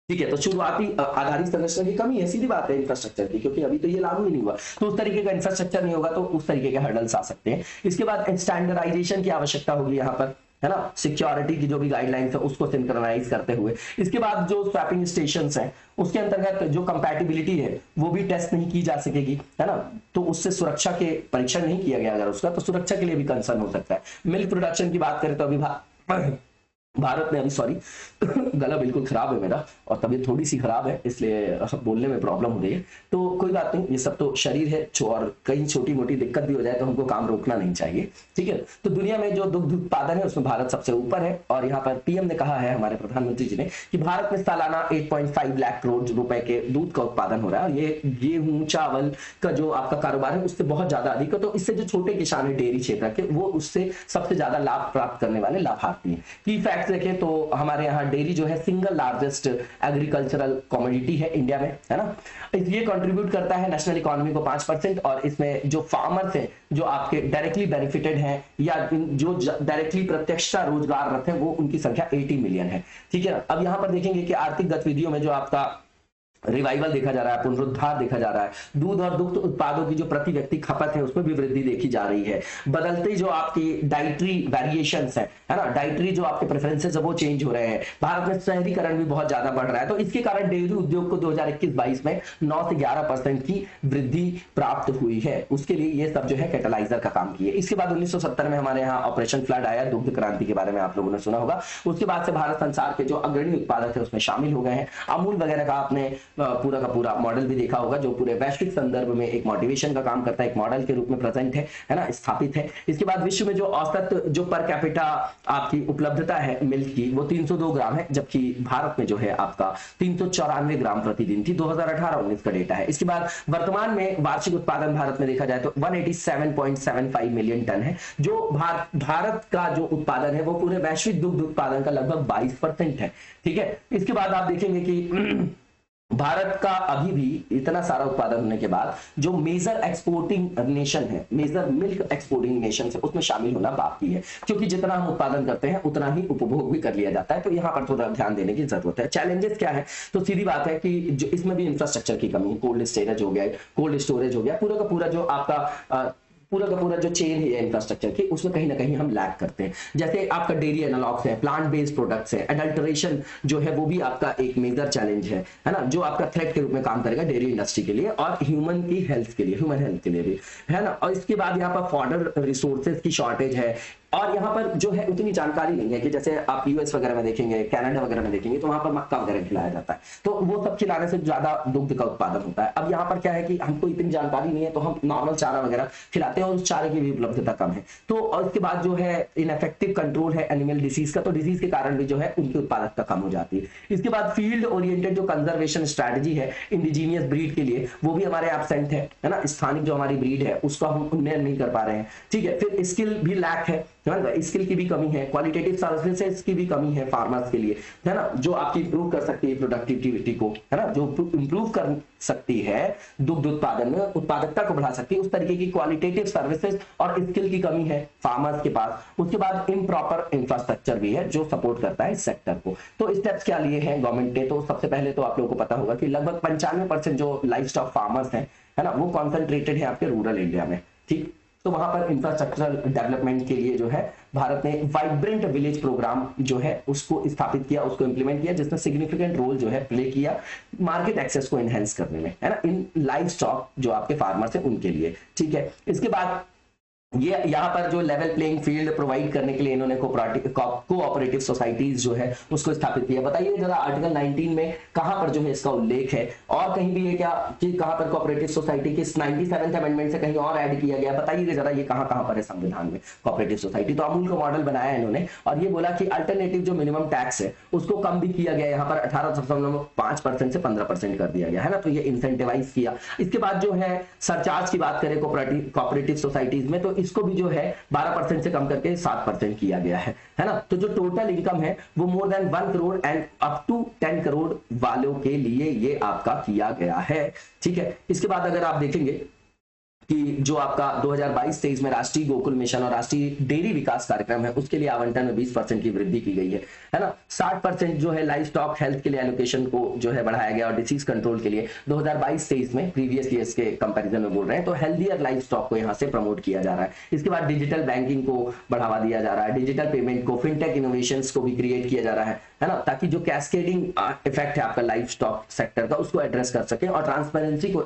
ठीक है। तो शुरुआती आधारित संरचना की कमी है, सीधी बात है इंफ्रास्ट्रक्चर की, क्योंकि अभी तो ये लागू ही नहीं हुआ, तो उस तरीके का इंफ्रास्ट्रक्चर नहीं होगा तो उस तरीके के हर्डल्स आ सकते हैं। इसके बाद स्टैंडर्डाइजेशन की आवश्यकता होगी यहाँ पर, है ना, सिक्योरिटी की जो भी गाइडलाइंस है उसको सिंक्रोनाइज करते हुए। इसके बाद जो स्वैपिंग स्टेशंस हैं उसके अंतर्गत जो कंपैटिबिलिटी है वो भी टेस्ट नहीं की जा सकेगी, है ना, तो उससे सुरक्षा के परीक्षण नहीं किया गया अगर उसका, तो सुरक्षा के लिए भी कंसर्न हो सकता है। मिल्क प्रोडक्शन की बात करें तो अभी भारत में, अभी सॉरी गला बिल्कुल खराब है मेरा और तबीयत थोड़ी सी खराब है, इसलिए बोलने में प्रॉब्लम हो रही है, तो कोई बात नहीं, ये सब तो शरीर है, और कहीं छोटी मोटी दिक्कत भी हो जाए तो हमको काम रोकना नहीं चाहिए, ठीक है। तो दुनिया में जो दुग्ध उत्पादन है उसमें भारत सबसे ऊपर है, और यहाँ पर पीएम ने कहा है, हमारे प्रधानमंत्री जी ने, कि भारत में सालाना 8.5 लाख करोड़ रुपए के दूध का उत्पादन हो रहा है, और ये गेहूं चावल का जो आपका कारोबार है उससे बहुत ज्यादा अधिक है। तो इससे जो छोटे किसान है डेयरी क्षेत्र के, वो उससे सबसे ज्यादा लाभ प्राप्त करने वाले लाभार्थी हैं। की फैक्ट देखें तो हमारे यहाँ डेयरी जो है सिंगल लार्जेस्ट एग्रीकल्चरल कमोडिटी है इंडिया में, है ना। ये कंट्रीब्यूट करता है नेशनल इकोनॉमी को 5%, और इसमें जो फार्मर्स हैं जो आपके डायरेक्टली बेनिफिटेड हैं या जो डायरेक्टली प्रत्यक्षता रोजगाररत है वो उनकी संख्या 80 मिलियन है, ठीक है। अब यहाँ पर देखेंगे कि आर्थिक गतिविधियों में जो आपका रिवाइवल देखा जा रहा है, पुनरुद्धार देखा जा रहा है, दूध और दुग्ध उत्पादों की जो प्रति व्यक्ति खपत है उसमें भी वृद्धि देखी जा रही है, बदलती जो आपकी डाइटरी वेरिएशंस है ना, डाइटरी जो आपके प्रेफरेंसेस है वो चेंज हो रहे हैं, भारत में शहरीकरण भी बहुत ज्यादा बढ़ रहा है, तो इसके कारण डेयरी उद्योग को 2021-22 में 9 से 11% की वृद्धि प्राप्त हुई है, उसके लिए ये सब जो है कैटलाइजर का काम किए। इसके बाद 1970 में हमारे यहाँ ऑपरेशन फ्लड आया, दुग्ध क्रांति के बारे में आप लोगों ने सुना होगा, उसके बाद से भारत संसार के जो अग्रणी उत्पादक है उसमें शामिल हो गए हैं, अमूल वगैरह का आपने पूरा का पूरा मॉडल भी देखा होगा, जो पूरे वैश्विक संदर्भ में एक मोटिवेशन का काम करता है, एक मॉडल के रूप में प्रेजेंट है ना, स्थापित है। इसके बाद विश्व में जो औसत जो पर कैपिटा आपकी उपलब्धता है मिल्क की वो 302 ग्राम है, जबकि भारत में जो है आपका 394 ग्राम प्रतिदिन थी, 2018-19 का डेटा है। इसके बाद वर्तमान में वार्षिक उत्पादन भारत में देखा जाए तो 187.75 मिलियन टन है, जो भारत का जो उत्पादन है वो पूरे वैश्विक दुग्ध उत्पादन का लगभग 22% है। ठीक है, इसके बाद आप देखेंगे कि भारत का अभी भी इतना सारा उत्पादन होने के बाद जो मेजर एक्सपोर्टिंग नेशन है, मेजर मिल्क एक्सपोर्टिंग नेशन है, उसमें शामिल होना बाकी है, क्योंकि जितना हम उत्पादन करते हैं उतना ही उपभोग भी कर लिया जाता है। तो यहाँ पर थोड़ा ध्यान देने की जरूरत है। चैलेंजेस क्या है, तो सीधी बात है कि जो इसमें भी इंफ्रास्ट्रक्चर की कमी है, कोल्ड स्टोरेज हो गया, पूरा का पूरा जो आपका पूरा का पूरा जो चेन है इंफ्रास्ट्रक्चर की, उसमें कहीं ना कहीं हम लैग करते हैं। जैसे आपका डेयरी एनालॉग्स है, प्लांट बेस्ड प्रोडक्ट्स है, एडल्टरेशन जो है वो भी आपका एक मेजर चैलेंज है ना, जो आपका थ्रेट के रूप में काम करेगा डेयरी इंडस्ट्री के लिए और ह्यूमन हेल्थ के लिए भी है ना। और इसके बाद यहाँ पर फॉडर रिसोर्सेज की शॉर्टेज है, और यहाँ पर जो है उतनी जानकारी नहीं है कि जैसे आप यूएस वगैरह में देखेंगे, कनाडा वगैरह में देखेंगे तो वहां पर मक्का वगैरह खिलाया जाता है, तो वो सब खिलाने से ज्यादा दुग्ध का उत्पादन होता है। अब यहाँ पर क्या है कि हमको इतनी जानकारी नहीं है, तो हम नॉर्मल चारा वगैरह खिलाते हैं और उस चारे की भी उपलब्धता कम है। तो और इसके बाद जो है इनफेक्टिव कंट्रोल है एनिमल डिसीज का, तो डिसीज के कारण भी जो है उनकी उत्पादकता कम हो जाती है। इसके बाद फील्ड ओरिएंटेड जो कंजर्वेशन स्ट्रैटेजी है इंडिजीनियस ब्रीड के लिए, वो भी हमारे एब्सेंट है ना, स्थानिक जो हमारी ब्रीड है उसका हम उन्नयन नहीं कर पा रहे हैं। ठीक है, फिर स्किल भी लैक है, स्किल की भी कमी है, क्वालिटेटिव सर्विसेज की भी कमी है फार्मर्स के लिए, है ना, जो आपकी इंप्रूव कर सकती है प्रोडक्टिविटी को, है ना, जो इंप्रूव कर सकती है दुग्ध उत्पादन में उत्पादकता को बढ़ा सकती है, उस तरीके की क्वालिटेटिव सर्विसेज और स्किल की कमी है फार्मर्स के पास। उसके बाद इम्प्रॉपर इंफ्रास्ट्रक्चर भी है जो सपोर्ट करता है इस सेक्टर को। तो स्टेप्स क्या लिए हैं गवर्नमेंट ने, तो सबसे पहले तो आप लोगों को पता होगा कि लगभग 95% जो लाइव स्टॉक फार्मर्स है ना, वो कॉन्सेंट्रेटेड है आपके रूरल इंडिया में। ठीक, तो वहां पर इंफ्रास्ट्रक्चरल डेवलपमेंट के लिए जो है भारत ने वाइब्रेंट विलेज प्रोग्राम जो है उसको स्थापित किया, उसको इंप्लीमेंट किया, जिसने सिग्निफिकेंट रोल जो है प्ले किया मार्केट एक्सेस को एनहेंस करने में, है ना, इन लाइव स्टॉक जो आपके फार्मर्स है उनके लिए। ठीक है, इसके बाद ये यहाँ पर जो लेवल प्लेइंग फील्ड प्रोवाइड करने के लिए इन्होंने कोऑपरेटिव सोसाइटीज जो है उसको स्थापित किया। बताइए जरा आर्टिकल 19 में कहां पर जो है इसका उल्लेख है, और कहीं भी है क्या कि कहां पर कोऑपरेटिव सोसाइटी के 97th अमेंडमेंट से कहीं और ऐड किया गया? बताइए जरा ये कहां कहां पर है संविधान में कोऑपरेटिव सोसाइटी। तो अमूल को मॉडल बनाया इन्होंने और ये बोला कि अल्टरनेटिव जो मिनिमम टैक्स है उसको कम भी किया गया, यहाँ पर 18.5% से 15% कर दिया गया, है ना, तो ये इंसेंटिवाइज किया। इसके बाद जो है सरचार्ज की बात करें कोऑपरेटिव सोसाइटीज में, तो इसको भी जो है 12% से कम करके 7% किया गया है ना। तो जो टोटल इनकम है वो more than 1 crore and up to 10 crore वालों के लिए ये आपका किया गया है। ठीक है, इसके बाद अगर आप देखेंगे कि जो आपका 2022-23 में राष्ट्रीय गोकुल मिशन और राष्ट्रीय डेयरी विकास कार्यक्रम है उसके लिए आवंटन में 20% की वृद्धि की गई है ना। 60% जो है लाइव स्टॉक हेल्थ के लिए एलोकेशन को जो है बढ़ाया गया और डिसीज कंट्रोल के लिए 2022-23 में प्रीवियस ईयर्स के कंपैरिजन में बोल रहे हैं, तो हेल्दियर लाइव स्टॉक को यहाँ से प्रमोट किया जा रहा है। इसके बाद डिजिटल बैंकिंग को बढ़ावा दिया जा रहा है, डिजिटल पेमेंट को, फिनटेक इनोवेशंस को भी क्रिएट किया जा रहा है ना, ताकि जो कैस्केडिंग इफेक्ट है आपका लाइव स्टॉक सेक्टर का उसको एड्रेस कर सके और ट्रांसपेरेंसी को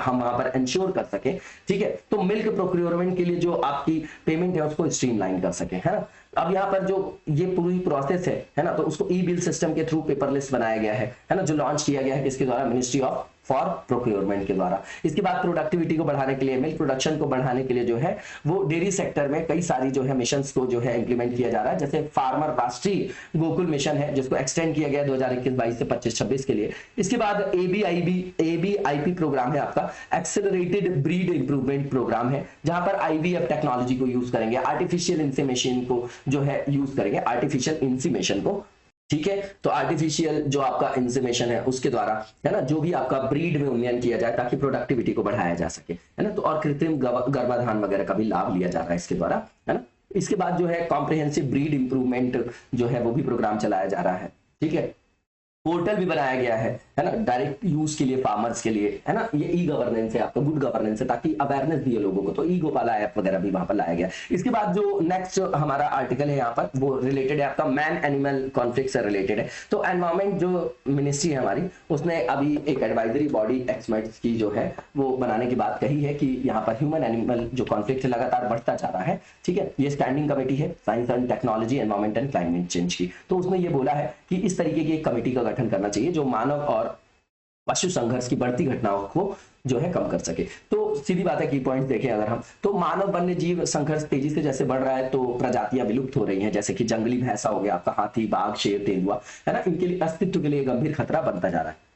हम वहां पर इंश्योर कर सके। ठीक है, तो मिल्क प्रोक्योरमेंट के लिए जो आपकी पेमेंट है उसको स्ट्रीमलाइन कर सके, है ना। अब यहाँ पर जो ये पूरी प्रोसेस है ना, तो उसको ई बिल सिस्टम के थ्रू पेपरलेस बनाया गया है ना, जो लॉन्च किया गया है किसके द्वारा, मिनिस्ट्री ऑफ फॉर प्रोक्योरमेंट के द्वारा। इसके बाद प्रोडक्टिविटी को बढ़ाने के लिए, मिल्क प्रोडक्शन को बढ़ाने के लिए जो है वो डेयरी सेक्टर में कई सारी जो है मिशंस को जो है इंप्लीमेंट किया जा रहा है। जैसे फार्मर राष्ट्रीय गोकुल मिशन है जिसको एक्सटेंड किया गया 2021-22 से 25-26 के लिए। इसके बाद एबीआईपी प्रोग्राम है आपका, एक्सेलरेटेड ब्रीड इंप्रूवमेंट प्रोग्राम है, जहां पर आईवीएफ टेक्नोलॉजी को यूज करेंगे, आर्टिफिशियल इंसेमिनेशन को जो है यूज करेंगे, आर्टिफिशियल इंसेमिनेशन को। ठीक है, तो आर्टिफिशियल जो आपका इंसेमिनेशन है उसके द्वारा, है ना, जो भी आपका ब्रीड में उन्नयन किया जाए ताकि प्रोडक्टिविटी को बढ़ाया जा सके, है ना। तो और कृत्रिम गर्भाधान वगैरह का भी लाभ लिया जा रहा है इसके द्वारा, है ना। इसके बाद जो है कॉम्प्रिहेंसिव ब्रीड इंप्रूवमेंट जो है वो भी प्रोग्राम चलाया जा रहा है। ठीक है, पोर्टल भी बनाया गया है ना, डायरेक्ट यूज के लिए फार्मर्स के लिए, है ना। ये ई गवर्नेंस है आपका, गुड गवर्नेंस है, ताकि अवेयरनेस दिए लोगों को, तो ई गोपाला ऐप वगैरह भी वहां पर लाया गया। इसके बाद जो नेक्स्ट हमारा आर्टिकल है यहाँ पर वो रिलेटेड है आपका मैन एनिमल कॉन्फ्लिक्ट से रिलेटेड है। तो एनवायरमेंट जो मिनिस्ट्री है हमारी उसने अभी एक एडवाइजरी बॉडी एक्सपर्ट्स की जो है वो बनाने की बात कही है कि यहाँ पर ह्यूमन एनिमल जो कॉन्फ्लिक्ट लगातार बढ़ता जा रहा है। ठीक है, ये स्टैंडिंग कमेटी है science and technology, environment and climate change की, तो उसने ये बोला है कि इस तरीके की एक कमेटी का गठन करना चाहिए जो मानव और पशु संघर्ष की बढ़ती घटनाओं को जो है कम कर सके। तो सीधी बात है, की पॉइंट देखें अगर हम, तो मानव वन्य जीव संघर्ष तेजी से जैसे बढ़ रहा है तो प्रजातियां विलुप्त हो रही हैं, जैसे कि जंगली भैंसा हो गया आपका, हाथी, बाघ, शेर, तेंदुआ, है ना, इनके लिए अस्तित्व के लिए गंभीर खतरा बनता जा रहा है।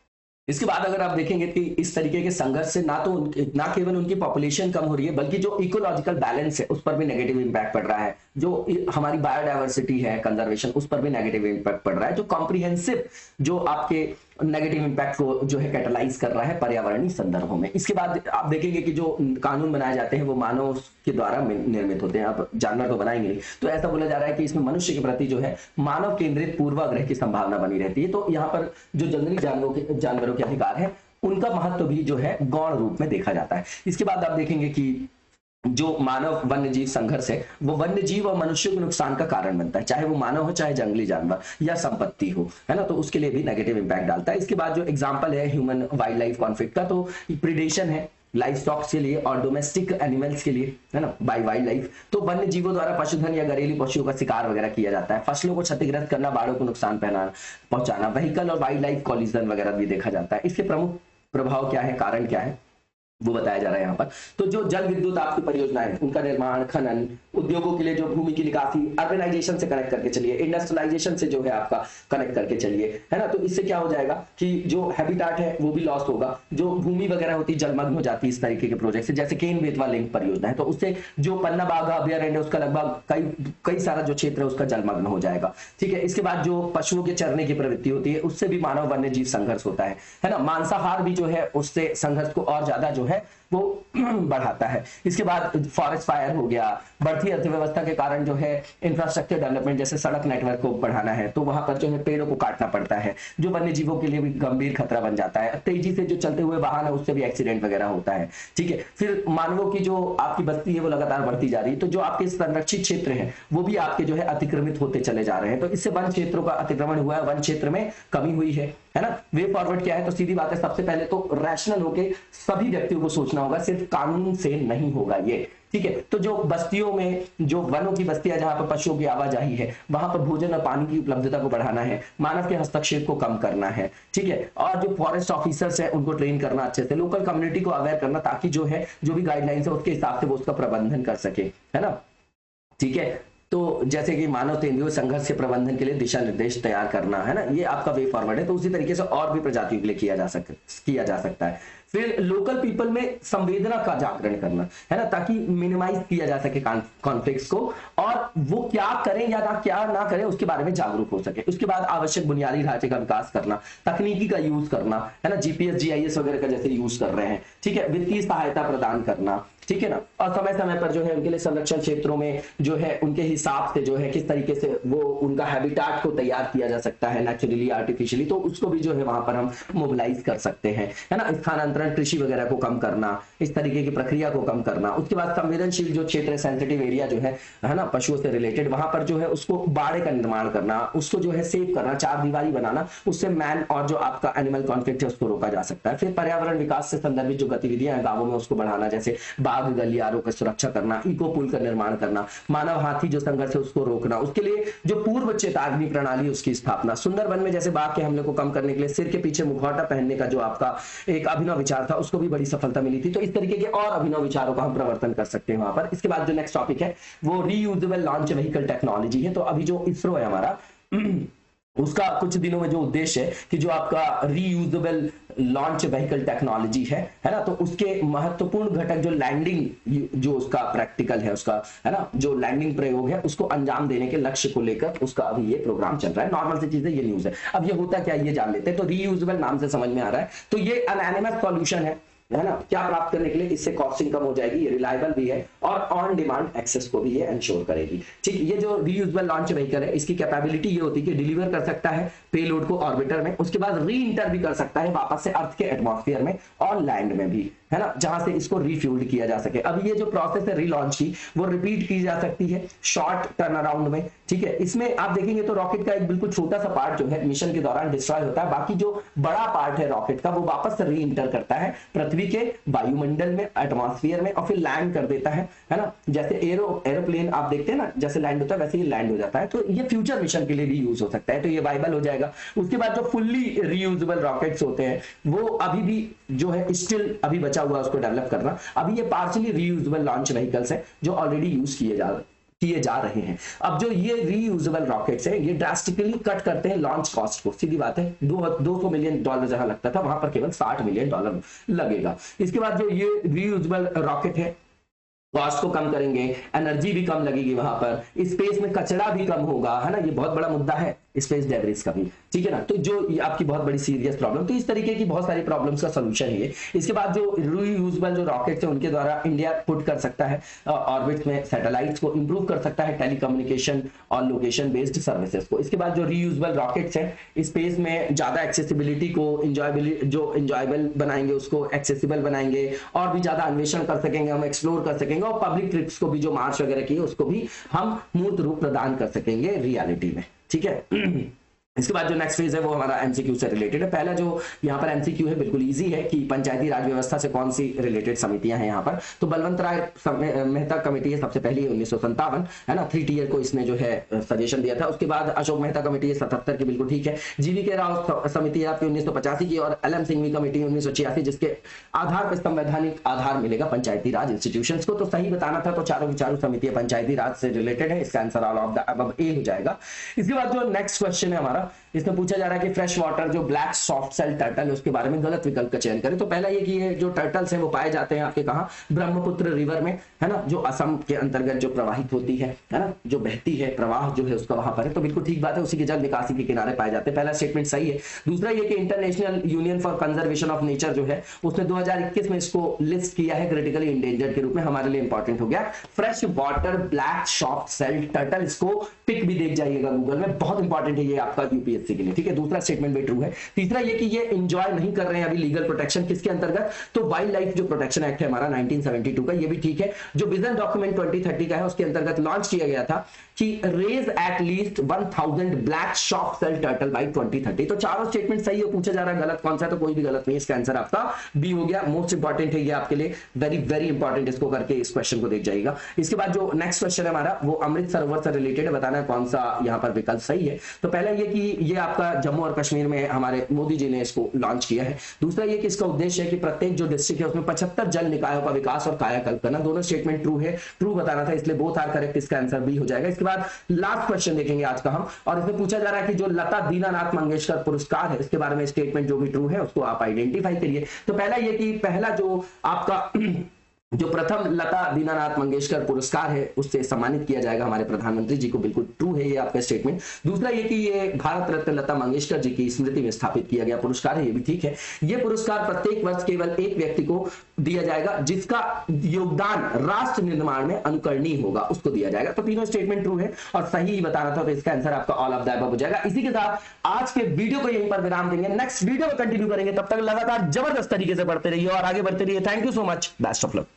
इसके बाद अगर आप देखेंगे कि इस तरीके के संघर्ष से ना केवल उनकी पॉपुलेशन कम हो रही है, बल्कि जो इकोलॉजिकल बैलेंस है उस पर भी नेगेटिव इंपैक्ट पड़ रहा है, जो हमारी बायोडायवर्सिटी है, कंजर्वेशन, उस पर भी नेगेटिव इंपैक्ट पड़ रहा है, जो कॉम्प्रिहेंसिव जो आपके नेगेटिव इंपैक्ट को जो है कैटलाइज कर रहा है पर्यावरणीय संदर्भों में। इसके बाद आप देखेंगे कि जो कानून बनाए जाते हैं वो मानव के द्वारा निर्मित होते हैं, अब जानवर तो बनाएंगे नहीं, तो ऐसा बोला जा रहा है कि इसमें मनुष्य के प्रति जो है मानव केंद्रित पूर्वाग्रह की संभावना बनी रहती है। तो यहाँ पर जो जंगली जानवरों के अधिकार है उनका महत्व भी जो है गौण रूप में देखा जाता है। इसके बाद आप देखेंगे कि जो मानव वन्य जीव संघर्ष है वो वन्य जीव और मनुष्य को नुकसान का कारण बनता है, चाहे वो मानव हो, चाहे जंगली जानवर या संपत्ति हो, है ना, तो उसके लिए भी नेगेटिव इंपैक्ट डालता है। इसके बाद जो एग्जांपल है ह्यूमन वाइल्ड लाइफ कॉन्फ्लिक्ट का, तो प्रिडेशन है लाइफ स्टॉक के लिए और डोमेस्टिक एनिमल्स के लिए, है ना, बाय वाइल्ड लाइफ। तो वन्य जीवों द्वारा पशुधन या घरेलू पशुओं का शिकार वगैरह किया जाता है, फसलों को क्षतिग्रस्त करना, बाढ़ों को नुकसान पहुंचाना, व्हीकल और वाइल्ड लाइफ कॉलिजन वगैरह भी देखा जाता है। इसके प्रमुख प्रभाव क्या है, कारण क्या है, वो बताया जा रहा है यहाँ पर। तो जो जल विद्युत आपकी परियोजनाएं, उनका निर्माण, खनन, उद्योगों के लिए जो भूमि की निकासी, अर्बनाइजेशन से कनेक्ट करके चलिए, इंडस्ट्रियलाइजेशन से जो है आपका कनेक्ट करके चलिए, है ना, तो इससे क्या हो जाएगा कि जो हैबिटाट है वो भी लॉस्ट होगा, जो भूमि वगैरह होती है जलमग्न हो जाती है इस तरीके के प्रोजेक्ट से, जैसे केन बेतवा लिंक परियोजना है, तो उससे जो पन्ना बाघा अभयारण्य उसका लगभग कई सारा जो क्षेत्र है उसका जलमग्न हो जाएगा। ठीक है, इसके बाद जो पशुओं के चरने की प्रवृत्ति होती है उससे भी मानव वन्य जीव संघर्ष होता है ना, मांसाहार भी जो है उससे संघर्ष को और ज्यादा जो है वो बढ़ाता है। इसके बाद फॉरेस्ट फायर हो गया, बढ़ती अर्थव्यवस्था के कारण जो है इंफ्रास्ट्रक्चर डेवलपमेंट, जैसे सड़क नेटवर्क को बढ़ाना है तो वहां पर जो है पेड़ों को काटना पड़ता है, जो वन्य जीवों के लिए भी गंभीर खतरा बन जाता है। तेजी से जो चलते हुए वाहन है उससे भी एक्सीडेंट वगैरह होता है। ठीक है, फिर मानवों की जो आपकी बस्ती है वो लगातार बढ़ती जा रही है, तो जो आपके संरक्षित क्षेत्र है वो भी आपके जो है अतिक्रमित होते चले जा रहे हैं, तो इससे वन क्षेत्रों का अतिक्रमण हुआ है, वन क्षेत्र में कमी हुई है ना। वे फॉरवर्ड क्या है, तो सीधी बात है, सबसे पहले तो रैशनल होके सभी व्यक्तियों को सोचना होगा, सिर्फ कानून से नहीं होगा ये। ठीक है, तो जो बस्तियों में, जो वनों की बस्तियां जहां पर पशुओं की आवाजाही है वहां पर भोजन और पानी की उपलब्धता को बढ़ाना है, मानव के हस्तक्षेप को कम करना है। ठीक है, और जो फॉरेस्ट ऑफिसर्स है उनको ट्रेन करना अच्छे से, लोकल कम्युनिटी को अवेयर करना, ताकि जो है जो भी गाइडलाइंस है उसके हिसाब से वो उसका प्रबंधन कर सके, है ना। ठीक है, तो जैसे कि मानव तेंदुओं संघर्ष के प्रबंधन के लिए दिशा निर्देश तैयार करना, है ना, ये आपका वे फॉरवर्ड है। तो उसी तरीके से और भी प्रजातियों के लिए किया जा सकता है। फिर लोकल पीपल में संवेदना का जागरण करना, है ना, ताकि मिनिमाइज किया जा सके कॉन्फ्लिक्ट्स को, और वो क्या करें या क्या ना करें उसके बारे में जागरूक हो सके। उसके बाद आवश्यक बुनियादी ढांचे का विकास करना, तकनीकी का यूज करना, है ना, जीपीएस जीआईएस वगैरह का जैसे यूज कर रहे हैं। ठीक है, वित्तीय सहायता प्रदान करना, ठीक है ना, और समय समय पर जो है उनके लिए संरक्षण क्षेत्रों में जो है उनके हिसाब से जो है किस तरीके से वो उनका हैबिटाट को तैयार किया जा सकता है, नेचुरली, आर्टिफिशियली, तो उसको भी जो है वहां पर हम मोबिलाइज कर सकते हैं, है ना। स्थानांतरण, कृषि वगैरह को कम करना, इस तरीके की प्रक्रिया को कम करना। उसके बाद संवेदनशील जो क्षेत्र, सेंसिटिव एरिया जो है ना, पशुओं से रिलेटेड, वहां पर जो है उसको बाड़े का निर्माण करना, उसको जो है सेव करना, चार दीवारी बनाना, उससे मैन और जो आपका एनिमल कॉन्फ्लिक्ट है उसको रोका जा सकता है। फिर पर्यावरण विकास से संदर्भित जो गतिविधियां हैं गांवों में उसको बढ़ाना, जैसे बाग गलियारों की सुरक्षा करना, इको पुल का निर्माण करना, मानव हाथी जो संघर्ष है उसको रोकना, उसके लिए जो पूर्व चेतावनी प्रणाली उसकी स्थापना, सुंदरबन में जैसे बाघ के हमले को कम करने के लिए सिर के पीछे मुखौटा पहनने का जो आपका एक अभिनव विचार था उसको भी बड़ी सफलता मिली थी। तो इस तरीके के और अभिनव विचारों का हम प्रवर्तन कर सकते हैं वहां पर। इसके बाद जो नेक्स्ट टॉपिक है वो रीयूजेबल लॉन्च व्हीकल टेक्नोलॉजी है। तो अभी जो इसरो है हमारा उसका कुछ दिनों में जो उद्देश्य है कि जो आपका रीयूजेबल लॉन्च व्हीकल टेक्नोलॉजी है ना, तो उसके महत्वपूर्ण घटक जो लैंडिंग, जो उसका प्रैक्टिकल है उसका, है ना, जो लैंडिंग प्रयोग है उसको अंजाम देने के लक्ष्य को लेकर उसका अभी ये प्रोग्राम चल रहा है। नॉर्मल सी चीजें, ये न्यूज है। अब ये होता क्या है ये जान लेते हैं। तो रीयूजेबल नाम से समझ में आ रहा है, तो ये एनएनएमएस सॉल्यूशन है ना, क्या प्राप्त करने के लिए, इससे कॉस्टिंग कम हो जाएगी, ये रिलायबल भी है और ऑन डिमांड एक्सेस को भी ये इंश्योर करेगी। ठीक, ये जो रीयूजेबल लॉन्च व्हीकल है इसकी कैपेबिलिटी ये होती है कि डिलीवर कर सकता है पेलोड को ऑर्बिटर में, उसके बाद री इंटर भी कर सकता है वापस से अर्थ के एटमॉस्फेयर में और लैंड में भी, है ना, जहां से इसको रिफ्यूल्ड किया जा सके। अब ये जो प्रोसेस है रीलॉन्च की वो रिपीट की जा सकती है शॉर्ट टर्न अराउंड में, ठीक है। इसमें आप देखेंगे तो रॉकेट का एक बिल्कुल छोटा सा पार्ट जो है मिशन के दौरान डिस्ट्रॉय होता है, बाकी जो बड़ा पार्ट है रॉकेट का वो वापस री इंटर करता है पृथ्वी के वायुमंडल में, एटमॉस्फेयर में, और फिर लैंड कर देता है ना। जैसे एरोप्लेन आप देखते हैं ना, जैसे लैंड होता है वैसे ही लैंड हो जाता है। तो ये फ्यूचर मिशन के लिए भी यूज हो सकता है, तो ये वाइबल हो जाएगा। उसके बाद जो फुल्ली रीयूजेबल रॉकेट्स होते हैं वो अभी भी जो है स्टिल अभी बचा हुआ है उसको डेवलप करना। अभी ये पार्शियली रीयूजेबल लॉन्च व्हीकल्स हैं जो ऑलरेडी यूज किए जा रहे हैं। अब जो ये रीयूजेबल रॉकेट्स हैं ये ड्रास्टिकली कट करते हैं लॉन्च कॉस्ट को। सीधी बात है, $200 मिलियन जहां लगता था वहां पर केवल $60 मिलियन लगेगा। इसके बाद जो ये रीयूजेबल रॉकेट है कॉस्ट को कम करेंगे, एनर्जी भी कम लगेगी वहां पर, स्पेस में कचरा भी कम होगा, है ना। ये बहुत बड़ा मुद्दा है स्पेस डेब्रिस का भी, ठीक है ना। तो जो ये आपकी बहुत बड़ी सीरियस प्रॉब्लम, तो इस तरीके की बहुत सारी प्रॉब्लम्स का सॉल्यूशन है ये। इसके बाद जो रीयूजेबल जो रॉकेट्स हैं उनके द्वारा इंडिया पुट कर सकता है ऑर्बिट में सैटेलाइट्स को, इंप्रूव कर सकता है टेलीकम्युनिकेशन और लोकेशन बेस्ड सर्विसेज को। इसके बाद जो रीयूजेबल रॉकेट्स हैं स्पेस में ज्यादा एक्सेसिबिलिटी को इंजॉयबल बनाएंगे, उसको एक्सेसिबल बनाएंगे और भी ज्यादा अन्वेषण कर सकेंगे, हम एक्सप्लोर कर सकेंगे, और पब्लिक ट्रिप्स को भी जो मार्च वगैरह की उसको भी हम मूर्त रूप प्रदान कर सकेंगे रियलिटी में, ठीक है। इसके बाद जो नेक्स्ट फेज है वो हमारा एमसीक्यू से रिलेटेड है। पहला जो यहाँ पर एमसीक्यू है बिल्कुल इजी है कि पंचायती राज व्यवस्था से कौन सी रिलेटेड समितियां हैं यहाँ पर। तो बलवंत राय मेहता कमेटी है सबसे पहली 1957, है ना, 3 टियर को इसने जो है सजेशन दिया था। उसके बाद अशोक मेहता कमेटी है 77 की, बिल्कुल ठीक है। जीवी राव समिति है आपकी 1985 की, और एल एम सिंघवी कमेटी 1986, जिसके आधार पर संवैधानिक आधार मिलेगा पंचायती राज इंस्टीट्यूशन को। तो सही बताना था तो चारों की चारों समितियां पंचायती राज से रिलेटेड है। इसका answer all of the above A हो जाएगा। इसके बाद जो नेक्स्ट क्वेश्चन है हमारा, इसमें पूछा जा रहा है कि फ्रेश वाटर जो ब्लैक सॉफ्ट सेल टर्टल है उसके बारे में गलत विकल्प का चयन करें। तो पहला ये कि ये जो टर्टल्स हैं वो पाए जाते हैं आपके कहां, ब्रह्मपुत्र रिवर में, है ना, जो असम के अंतर्गत जो प्रवाहित होती है ना, जो बहती है, प्रवाह जो है उसका वहां पर है। तो बिल्कुल ठीक बात है, उसी के जल निकासी के किनारे पाए जाते हैं। पहला स्टेटमेंट सही है। दूसरा ये कि international union for conservation of nature जो है उसने 2021 में इसको लिस्ट किया है क्रिटिकली इंडेंजर्ड के रूप में, हमारे लिए इंपॉर्टेंट हो गया। Fresh water black soft shell turtle, इसको पिक भी देख जाइएगा गूगल में, बहुत इंपॉर्टेंट है ये आपका यूपीएससी के लिए, ठीक है। दूसरा स्टेटमेंट भी ट्रू है। तीसरा ये कि ये एंजॉय नहीं कर रहे हैं अभी लीगल प्रोटेक्शन, किसके अंतर्गत, तो वाइल्ड लाइफ जो प्रोटेक्शन एक्ट है हमारा 1972 का, ये भी ठीक है। जो विजन डॉक्यूमेंट 2030 का है उसके अंतर्गत लॉन्च किया गया था कि raise at least 1000 black soft shell turtle by 2030। तो चारों स्टेटमेंट सही है। पूछा जा रहा है गलत कौन सा है, तो कोई भी गलत नहीं है। इसका आंसर आपका बी हो गया। मोस्ट इंपॉर्टेंट है ये आपके लिए, वेरी वेरी इंपॉर्टेंट, इसको करके इस क्वेश्चन को देख जाइएगा। इसके बाद जो नेक्स्ट क्वेश्चन है हमारा वो अमृत सरोवर से रिलेटेड है, बताना है कौन सा यहाँ पर विकल्प सही है। तो पहला ये कि ये आपका जम्मू और कश्मीर में हमारे मोदी जी ने इसको लॉन्च किया है। दूसरा ये कि इसका उद्देश्य है कि प्रत्येक जो डिस्ट्रिक्ट है उसमें 75 जल निकायों का विकास और कायाकल्प करना। दोनों स्टेटमेंट ट्रू है, ट्रू बताना था, इसलिए बोथ आर करेक्ट, इसका आंसर बी हो जाएगा। इसके बाद लास्ट क्वेश्चन देखेंगे आज का हम, और इसमें पूछा जा रहा है कि जो लता दीनानाथ मंगेशकर पुरस्कार है इसके बारे में स्टेटमेंट जो भी ट्रू है उसको आप आइडेंटिफाई करिए। तो पहला ये कि पहला जो आपका जो प्रथम लता दीनानाथ मंगेशकर पुरस्कार है उससे सम्मानित किया जाएगा हमारे प्रधानमंत्री जी को, बिल्कुल ट्रू है ये आपका स्टेटमेंट। दूसरा ये कि ये भारत रत्न लता मंगेशकर जी की स्मृति में स्थापित किया गया पुरस्कार है, ये भी ठीक है। ये पुरस्कार प्रत्येक वर्ष केवल एक व्यक्ति को दिया जाएगा जिसका योगदान राष्ट्र निर्माण में अनुकरणीय होगा, उसको दिया जाएगा। तो तीनों स्टेटमेंट ट्रू है और सही बताना था, तो इसका आंसर आपका ऑल ऑफ द अबव हो जाएगा। इसी के साथ आज के वीडियो को यहीं पर विराम देंगे, नेक्स्ट वीडियो में कंटिन्यू करेंगे। तब तक लगातार जबरदस्त तरीके से पढ़ते रहिए और आगे बढ़ते रहिए। Thank you so much, best of luck.